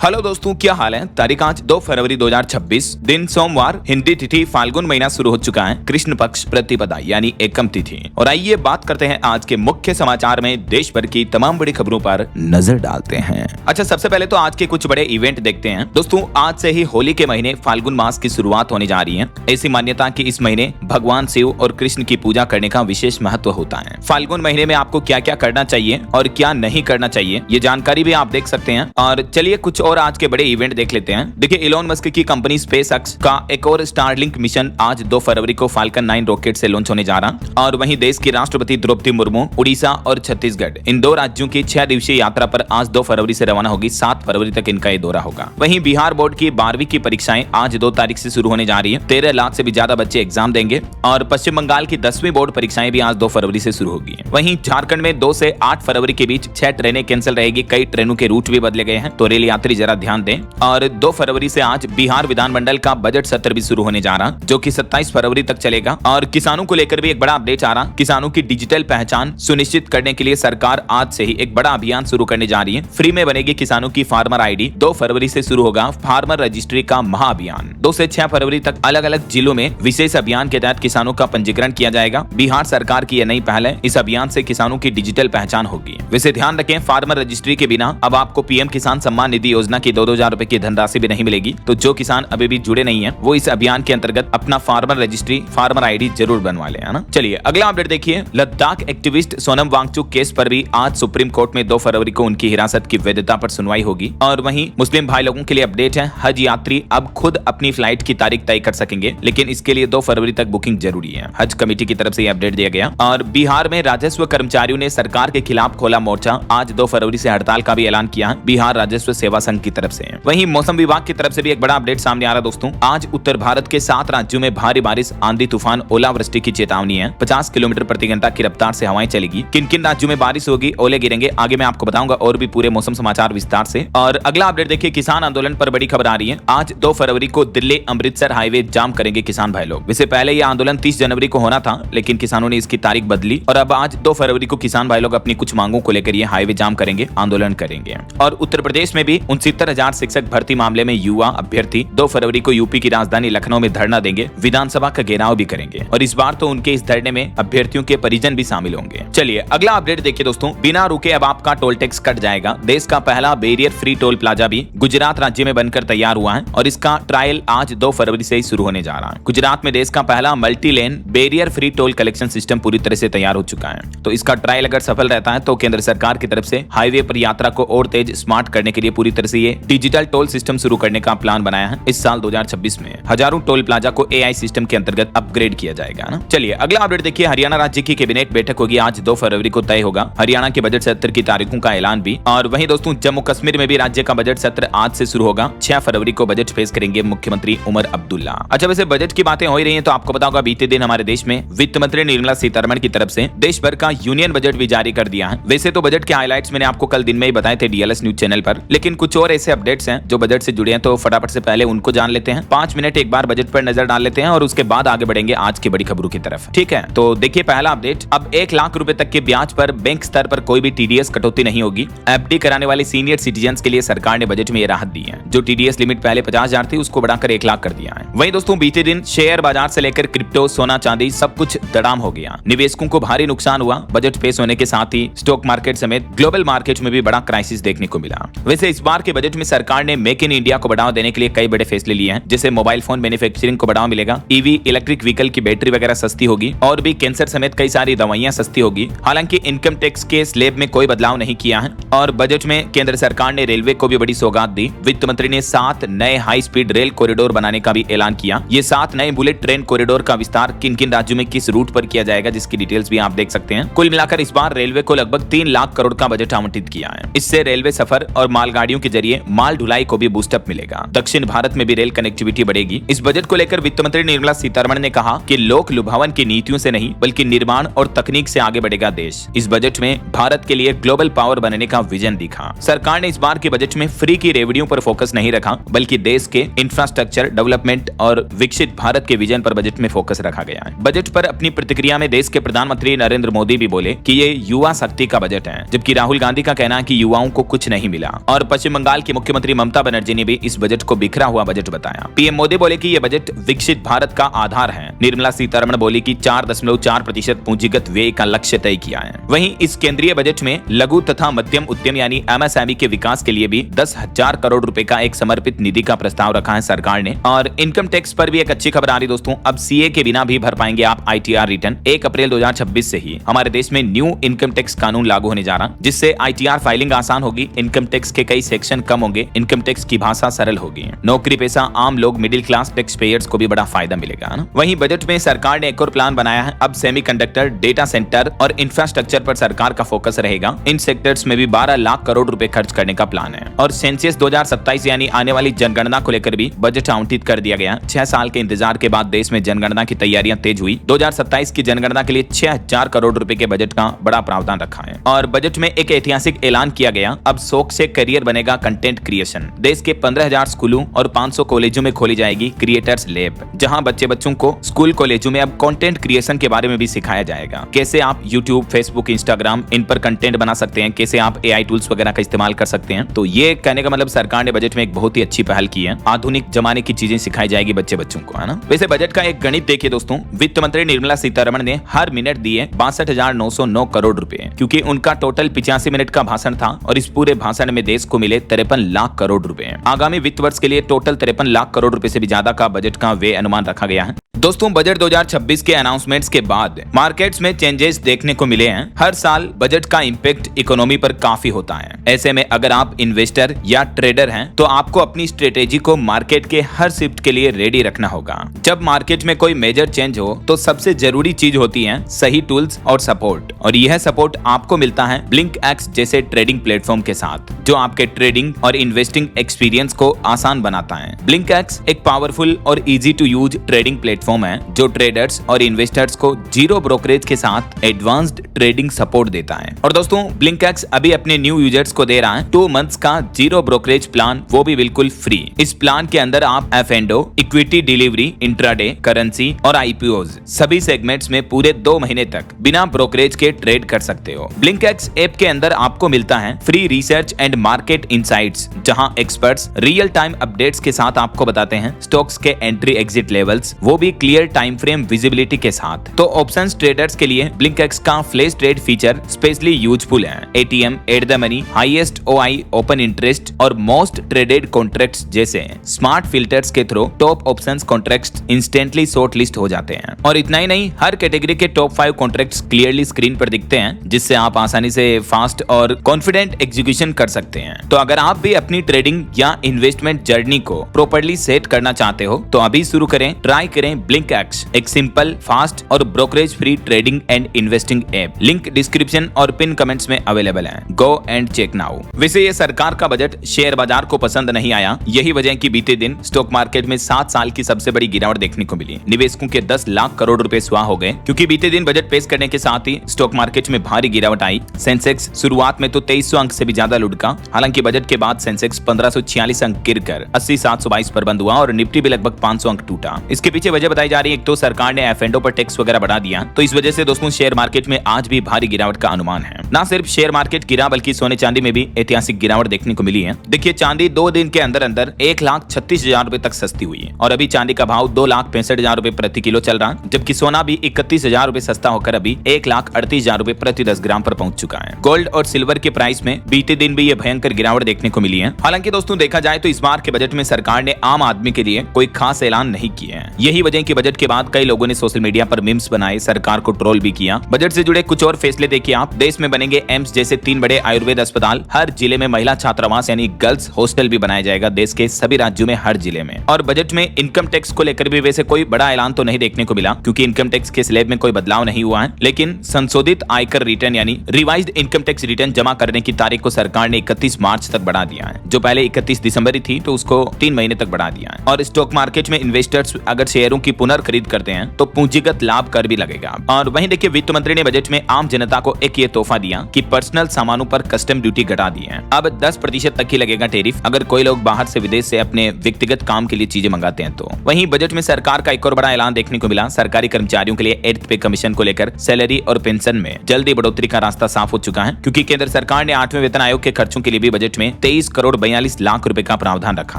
Hello दोस्तों, क्या हाल है। तारीख आज 2 फरवरी 2026, दिन सोमवार, हिंदी तिथि फाल्गुन महीना शुरू हो चुका है। कृष्ण पक्ष प्रतिपदा यानी एकम तिथि। और आइए बात करते हैं आज के मुख्य समाचार में देश भर की तमाम बड़ी खबरों पर नजर डालते हैं। अच्छा, सबसे पहले तो आज के कुछ बड़े इवेंट देखते हैं। दोस्तों, आज से ही होली के महीने फाल्गुन मास की शुरुआत होने जा रही है। ऐसी मान्यता कि इस महीने भगवान शिव और कृष्ण की पूजा करने का विशेष महत्व होता है। फाल्गुन महीने में आपको क्या क्या करना चाहिए और क्या नहीं करना चाहिए, ये जानकारी भी आप देख सकते हैं। और चलिए कुछ और आज के बड़े इवेंट देख लेते हैं। देखिए, इलोन मस्क की कंपनी स्पेसएक्स का एक और स्टारलिंक मिशन आज 2 फरवरी को फाल्कन 9 रॉकेट से लॉन्च होने जा रहा। और वहीं देश की राष्ट्रपति द्रौपदी मुर्मू उड़ीसा और छत्तीसगढ़ इन 2 राज्यों की 6 दिवसीय यात्रा पर आज 2 फरवरी से रवाना होगी। 7 फरवरी तक इनका ये दौरा होगा। वहीं बिहार बोर्ड की 12वीं की परीक्षाएं आज 2 तारीख से शुरू होने जा रही है। 13 लाख से भी ज्यादा बच्चे एग्जाम देंगे। और पश्चिम बंगाल की 10वीं बोर्ड परीक्षाएं भी आज 2 फरवरी से शुरू होगी। वहीं झारखंड में 2 से 8 फरवरी के बीच 6 ट्रेनें कैंसिल रहेगी। कई ट्रेनों के रूट भी बदले गए हैं, तो रेल यात्री जरा ध्यान दें। और 2 फरवरी से आज बिहार विधानमंडल का बजट सत्र भी शुरू होने जा रहा, जो कि 27 फरवरी तक चलेगा। और किसानों को लेकर भी एक बड़ा अपडेट आ रहा। किसानों की डिजिटल पहचान सुनिश्चित करने के लिए सरकार आज से ही एक बड़ा अभियान शुरू करने जा रही है। फ्री में बनेगी किसानों की फार्मर आईडी। 2 फरवरी से शुरू होगा फार्मर रजिस्ट्री का महाअभियान। 2 से 6 फरवरी तक अलग अलग जिलों में विशेष अभियान के तहत किसानों का पंजीकरण किया जाएगा। बिहार सरकार की यह नई पहल है। इस अभियान से किसानों की डिजिटल पहचान होगी। वैसे ध्यान रखें, फार्मर रजिस्ट्री के बिना अब आपको पीएम किसान सम्मान निधि योजना की 2,000 रुपए की धनराशि भी नहीं मिलेगी। तो जो किसान अभी भी जुड़े नहीं है, वो इस अभियान के अंतर्गत अपना फार्मर रजिस्ट्री फार्मर आईडी जरूर बनवा ले, है ना। चलिए अगला अपडेट देखिए। लद्दाख एक्टिविस्ट सोनम वांगचुक केस पर भी आज सुप्रीम कोर्ट में 2 फरवरी को उनकी हिरासत की वैधता पर सुनवाई होगी। और वहीं मुस्लिम भाई लोगों के लिए अपडेट है। हज यात्री अब खुद अपनी फ्लाइट की तारीख तय कर सकेंगे, लेकिन इसके लिए 2 फरवरी तक बुकिंग जरूरी है। हज कमेटी की तरफ से अपडेट दिया गया। और बिहार में राजस्व कर्मचारियों ने सरकार के खिलाफ खोला मोर्चा। आज 2 फरवरी से हड़ताल का भी ऐलान किया बिहार राजस्व सेवा संघ की तरफ से। वहीं मौसम विभाग की तरफ से भी एक बड़ा अपडेट सामने आ रहा दोस्तों। आज उत्तर भारत के 7 राज्यों में भारी बारिश, आंधी, तूफान, ओलावृष्टि की चेतावनी है। 50 किलोमीटर प्रति घंटा की रफ्तार से हवाएं चलेगी। किन किन राज्यों में बारिश होगी, ओले गिरेंगे, आगे मैं आपको बताऊंगा और भी पूरे मौसम समाचार विस्तार से। और अगला अपडेट देखिए, किसान आंदोलन पर बड़ी खबर आ रही है। आज 2 फरवरी को दिल्ली अमृतसर हाईवे जाम करेंगे किसान भाई लोग। वैसे पहले यह आंदोलन 30 जनवरी को होना था, लेकिन किसानों ने इसकी तारीख बदली और अब आज 2 फरवरी को किसान भाई लोग अपनी कुछ मांगों को लेकर ये हाईवे जाम करेंगे, आंदोलन करेंगे। और उत्तर प्रदेश में भी 69,000 शिक्षक भर्ती मामले में युवा अभ्यर्थी 2 फरवरी को यूपी की राजधानी लखनऊ में धरना देंगे, विधानसभा का घेराव भी करेंगे। और इस बार तो उनके इस धरने में अभ्यर्थियों के परिजन भी शामिल होंगे। चलिए अगला अपडेट देखिए दोस्तों। बिना रुके अब आपका टोल टैक्स कट जाएगा। देश का पहला बैरियर फ्री टोल प्लाजा भी गुजरात राज्य में बनकर तैयार हुआ है और इसका ट्रायल आज 2 फरवरी से ही शुरू होने जा रहा है। गुजरात में देश का पहला multi lane barrier free toll collection system पूरी तरह से तैयार हो चुका है। तो इसका ट्रायल अगर सफल रहता है तो केंद्र सरकार की तरफ से हाईवे पर यात्रा को और तेज स्मार्ट करने के लिए पूरी तरह से ये डिजिटल टोल सिस्टम शुरू करने का प्लान बनाया है। इस साल 2026 में हजारों टोल प्लाजा को एआई सिस्टम के अंतर्गत अपग्रेड किया जाएगा ना। चलिए अगला अपडेट देखिए। हरियाणा राज्य की कैबिनेट बैठक होगी आज 2 फरवरी को तय होगा हरियाणा के बजट सत्र की तारीखों का ऐलान भी। और वहीं दोस्तों जम्मू कश्मीर में भी राज्य का बजट सत्र आज से शुरू होगा। 6 फरवरी को बजट पेश करेंगे मुख्यमंत्री उमर अब्दुल्ला। अच्छा, वैसे बजट की बातें हो ही रही है तो आपको पता होगा बीते दिन हमारे देश में वित्त मंत्री निर्मला सीतारमण की तरफ से देश भर का यूनियन बजट भी जारी कर दिया है। वैसे तो बजट के हाइलाइट्स मैंने आपको कल दिन में ही बताए थे डीएलएस न्यूज चैनल पर, लेकिन कुछ और ऐसे अपडेट्स हैं जो बजट से जुड़े हैं, तो फटाफट से पहले उनको जान लेते हैं। 5 मिनट एक बार बजट पर नजर डाल लेते हैं और उसके बाद आगे बढ़ेंगे आज की बड़ी खबरों की तरफ। ठीक है, तो देखिए पहला अपडेट। अब 1 लाख रुपए तक के ब्याज पर बैंक स्तर पर कोई भी टीडीएस कटौती नहीं होगी। एफडी कराने वाले सीनियर सिटीजन के लिए सरकार ने बजट में ये राहत दी है। जो टीडीएस लिमिट पहले 50,000 थी उसको बढ़ाकर 1 लाख कर दिया है। वहीं दोस्तों बीते दिन शेयर बाजार से लेकर क्रिप्टो, सोना, चांदी सब कुछ दड़ाम हो गया। निवेशकों को भारी नुकसान हुआ। बजट पेश होने के साथ ही स्टॉक मार्केट समेत ग्लोबल मार्केट में भी बड़ा क्राइसिस देखने को मिला। वैसे इस बार के बजट में सरकार ने मेक इन इंडिया को बढ़ावा देने के लिए कई बड़े फैसले लिए हैं। जैसे मोबाइल फोन मैन्युफैक्चरिंग को बढ़ावा मिलेगा, ईवी इलेक्ट्रिक व्हीकल की बैटरी वगैरह सस्ती होगी और भी कैंसर समेत कई सारी दवाइयां सस्ती होगी। हालांकि इनकम टैक्स के स्लैब में कोई बदलाव नहीं किया है। और बजट में केंद्र सरकार ने रेलवे को भी बड़ी सौगात दी। वित्त मंत्री ने 7 नए हाई स्पीड रेल कॉरिडोर बनाने का भी ऐलान किया। ये 7 नए बुलेट ट्रेन कॉरिडोर का विस्तार किन किन राज्यों में किस रूट पर किया जाएगा, जिसकी डिटेल्स भी आप देख सकते हैं। कुल मिलाकर इस बार रेलवे को लगभग 3 लाख करोड़ का बजट आवंटित किया है। इससे रेलवे सफर और मालगाड़ियों के जरिए माल ढुलाई को भी बूस्टअप मिलेगा। दक्षिण भारत में भी रेल कनेक्टिविटी बढ़ेगी। इस बजट को लेकर वित्त मंत्री निर्मला सीतारमण ने कहा कि लोक लुभावन की नीतियों से नहीं बल्कि निर्माण और तकनीक से आगे बढ़ेगा देश। इस बजट में भारत के लिए ग्लोबल पावर बनने का विजन दिखा। सरकार ने इस बार के बजट में फ्री की रेवड़ियों पर फोकस नहीं रखा, बल्कि देश के इंफ्रास्ट्रक्चर डेवलपमेंट और विकसित भारत के विजन पर बजट में फोकस रखा गया है। बजट पर अपनी प्रतिक्रिया में देश के प्रधानमंत्री नरेंद्र मोदी भी बोले कि ये युवा शक्ति का बजट है, जबकि राहुल गांधी का कहना है कि युवाओं को कुछ नहीं मिला। और पश्चिम बंगाल बंगाल की मुख्यमंत्री ममता बनर्जी ने भी इस बजट को बिखरा हुआ बजट बताया। पीएम मोदी बोले कि यह बजट विकसित भारत का आधार है। निर्मला सीतारमण बोली कि 4.4% पूंजीगत व्यय का लक्ष्य तय किया है। वहीं इस केंद्रीय बजट में लघु तथा मध्यम उद्यम यानी एमएसएमई के विकास के लिए भी 10,000 करोड़ रुपए का एक समर्पित निधि का प्रस्ताव रखा है सरकार ने। और इनकम टैक्स पर भी एक अच्छी खबर आ रही दोस्तों, अब सीए के बिना भी भर पाएंगे आप आईटीआर रिटर्न। 1 अप्रैल 2026 से ही हमारे देश में न्यू इनकम टैक्स कानून लागू होने जा रहा, जिससे आईटीआर फाइलिंग आसान होगी, इनकम टैक्स के कई सेक्शन कम होंगे, इनकम टैक्स की भाषा सरल होगी। नौकरी पेशा आम लोग, मिडिल क्लास टैक्स पेयर्स को भी बड़ा फायदा मिलेगा ना। वहीं बजट में सरकार ने एक और प्लान बनाया है। अब सेमीकंडक्टर, डेटा सेंटर और इंफ्रास्ट्रक्चर पर सरकार का फोकस रहेगा। इन सेक्टर्स में भी 12 लाख करोड़ रुपए खर्च करने का प्लान है। और सेंसस 2027 यानी आने वाली जनगणना को लेकर भी बजट आवंटित कर दिया गया। 6 साल के इंतजार के बाद देश में जनगणना की तैयारियां तेज हुई। 2027 की जनगणना के लिए 6,000 करोड़ रुपए के बजट का बड़ा प्रावधान रखा है। और बजट में एक ऐतिहासिक ऐलान किया गया, अब शौक से करियर बनेगा कंटेंट क्रिएशन। देश के 15,000 स्कूलों और 500 कॉलेजों में खोली जाएगी क्रिएटर्स लैब, जहां बच्चों को स्कूल कॉलेजों में अब कंटेंट क्रिएशन के बारे में भी सिखाया जाएगा। कैसे आप यूट्यूब, फेसबुक, इंस्टाग्राम इन पर कंटेंट बना सकते हैं, कैसे आप एआई टूल्स वगैरह का इस्तेमाल कर सकते हैं। तो ये कहने का मतलब सरकार ने बजट में एक बहुत ही अच्छी पहल की है। आधुनिक जमाने की चीजें सिखाई जाएगी बच्चों को, है ना। वैसे बजट का एक गणित देखिए दोस्तों, वित्त मंत्री निर्मला सीतारमण ने हर मिनट दिए 62,909 करोड़ रुपए, क्योंकि उनका टोटल 85 मिनट का भाषण था और इस पूरे भाषण में देश को मिले 53 लाख करोड़ रुपए। आगामी वित्त वर्ष के लिए टोटल 53 लाख करोड़ रुपए से भी ज्यादा का बजट का व्यय अनुमान रखा गया है। दोस्तों बजट 2026 के अनाउंसमेंट्स के बाद मार्केट्स में चेंजेस देखने को मिले हैं। हर साल बजट का इंपैक्ट इकोनॉमी पर काफी होता है। ऐसे में अगर आप इन्वेस्टर या ट्रेडर हैं तो आपको अपनी स्ट्रेटेजी को मार्केट के हर शिफ्ट के लिए रेडी रखना होगा। जब मार्केट में कोई मेजर चेंज हो तो सबसे जरूरी चीज होती है सही टूल्स और सपोर्ट, और यह सपोर्ट आपको मिलता है BlinkX जैसे ट्रेडिंग प्लेटफॉर्म के साथ, जो आपके ट्रेडिंग और इन्वेस्टिंग एक्सपीरियंस को आसान बनाता है। BlinkX एक पावरफुल और easy to use trading platform है जो ट्रेडर्स और इन्वेस्टर्स को जीरो ब्रोकरेज के साथ एडवांस्ड ट्रेडिंग सपोर्ट देता है। और दोस्तों BlinkX अभी अपने न्यू यूजर्स को दे रहा है 2 मंथ्स का जीरो ब्रोकरेज प्लान, वो भी बिल्कुल फ्री। इस प्लान के अंदर आप F&O, equity delivery, intraday, currency और IPOs सभी सेगमेंट्स में पूरे 2 महीने तक बिना ब्रोकरेज के ट्रेड कर सकते हो। BlinkX ऐप के अंदर आपको मिलता है free research and market insights, जहां एक्सपर्ट्स रियल टाइम अपडेट्स के साथ आपको बताते हैं स्टॉक्स के एंट्री एग्जिट लेवल्स, वो भी क्लियर टाइम फ्रेम विजिबिलिटी के साथ। तो ऑप्शंस ट्रेडर्स के लिए BlinkX का flash trade feature specially useful है। ATM, at the money, highest OI, open interest और मोस्ट ट्रेडेड कॉन्ट्रैक्ट्स जैसे स्मार्ट फिल्टर्स के through top options contracts instantly short list हो जाते हैं। और इतना ही नहीं, हर कैटेगरी के टॉप 5 कॉन्ट्रैक्ट्स क्लियरली स्क्रीन पर दिखते हैं, जिससे आप आसानी से फास्ट और कॉन्फिडेंट एग्जीक्यूशन कर सकते हैं। तो अगर आप भी अपनी ट्रेडिंग या इन्वेस्टमेंट जर्नी को प्रॉपर्ली सेट करना चाहते हो तो अभी शुरू करें, ट्राई करें BlinkX, एक सिंपल, फास्ट और brokerage free trading and investing app. Link description और पिन कमेंट्स में अवेलेबल है। Go and check now. वैसे ये सरकार का बजट शेयर बाजार को पसंद नहीं आया। यही वजह है कि बीते दिन स्टॉक मार्केट में 7 साल की सबसे बड़ी गिरावट देखने को मिली। निवेशकों के 10 लाख करोड़ रुपए स्वाह हो गए, क्योंकि बीते दिन बजट पेश करने के साथ ही स्टॉक मार्केट में भारी गिरावट आई। सेंसेक्स शुरुआत में तो 2300 अंक से भी ज्यादा लुढ़का। हालांकि बजट के बाद सेंसेक्स 1546 अंक गिरकर 80,722 पर बंद हुआ और निफ्टी भी लगभग 500 अंक टूटा। इसके पीछे वजह बताई जा रही है, एक तो सरकार ने F&O पर टैक्स वगैरह बढ़ा दिया, तो इस वजह से दोस्तों शेयर मार्केट में आज भी भारी गिरावट का अनुमान है। ना सिर्फ शेयर मार्केट गिरा, बल्कि सोने चांदी में भी ऐतिहासिक गिरावट देखने को मिली है। देखिए, चांदी 2 दिन के अंदर 1,36,000 रुपए तक सस्ती हुई है और अभी चांदी का भाव 2,65,000 रुपए प्रति किलो चल रहा है, जबकि सोना भी 31,000 रुपए सस्ता होकर अभी 1,38,000 रुपए प्रति 10 ग्राम पर पहुंच चुका है। गोल्ड और सिल्वर के प्राइस में बीते दिन भी ये भयंकर गिरावट देखने को मिली है। हालांकि दोस्तों देखा जाए तो इस बार के बजट में सरकार ने आम आदमी के लिए कोई खास ऐलान नहीं किए हैं। यही वजह कि बजट के बाद कई लोगों ने सोशल मीडिया पर मीम्स बनाए, सरकार को ट्रोल भी किया। बजट से जुड़े कुछ और फैसले देखिए आप। देश में बनेंगे एम्स जैसे 3 बड़े आयुर्वेद अस्पताल। हर जिले में महिला छात्रावास यानी गर्ल्स हॉस्टल भी बनाया जाएगा, देश के सभी राज्यों में हर जिले में। और बजट में इनकम टैक्स को लेकर भी वैसे कोई बड़ा ऐलान तो नहीं देखने को मिला, क्योंकि इनकम टैक्स के स्लैब में कोई बदलाव नहीं हुआ है। लेकिन संशोधित आयकर रिटर्न यानी रिवाइज्ड इनकम टैक्स रिटर्न जमा करने की तारीख को सरकार ने 31 मार्च तक बढ़ा दिया है। जो पहले 31 दिसंबर ही थी, तो उसको 3 महीने तक बढ़ा दिया है। और स्टॉक मार्केट में इन्वेस्टर्स अगर शेयरों की पुनर्खरीद करते हैं तो पूंजीगत लाभ कर भी लगेगा। और वहीं देखिए वित्त मंत्री ने बजट में आम जनता को एक ये तोहफा दिया कि पर्सनल सामानों पर कस्टम ड्यूटी घटा दी है। अब 10% तक ही लगेगा टैरिफ अगर कोई लोग बाहर से विदेश से अपने व्यक्तिगत काम के लिए चीजें मंगाते हैं तो। वहीं बजट में सरकार का एक और बड़ा ऐलान देखने को मिला। सरकारी कर्मचारियों के लिए 8th पे कमीशन को लेकर सैलरी और पेंशन में जल्दी बढ़ोतरी का रास्ता साफ हो चुका है, क्योंकि केंद्र सरकार ने 8वें वेतन आयोग के खर्चों के लिए भी बजट में 23 करोड़ 42 लाख रुपए का प्रावधान रखा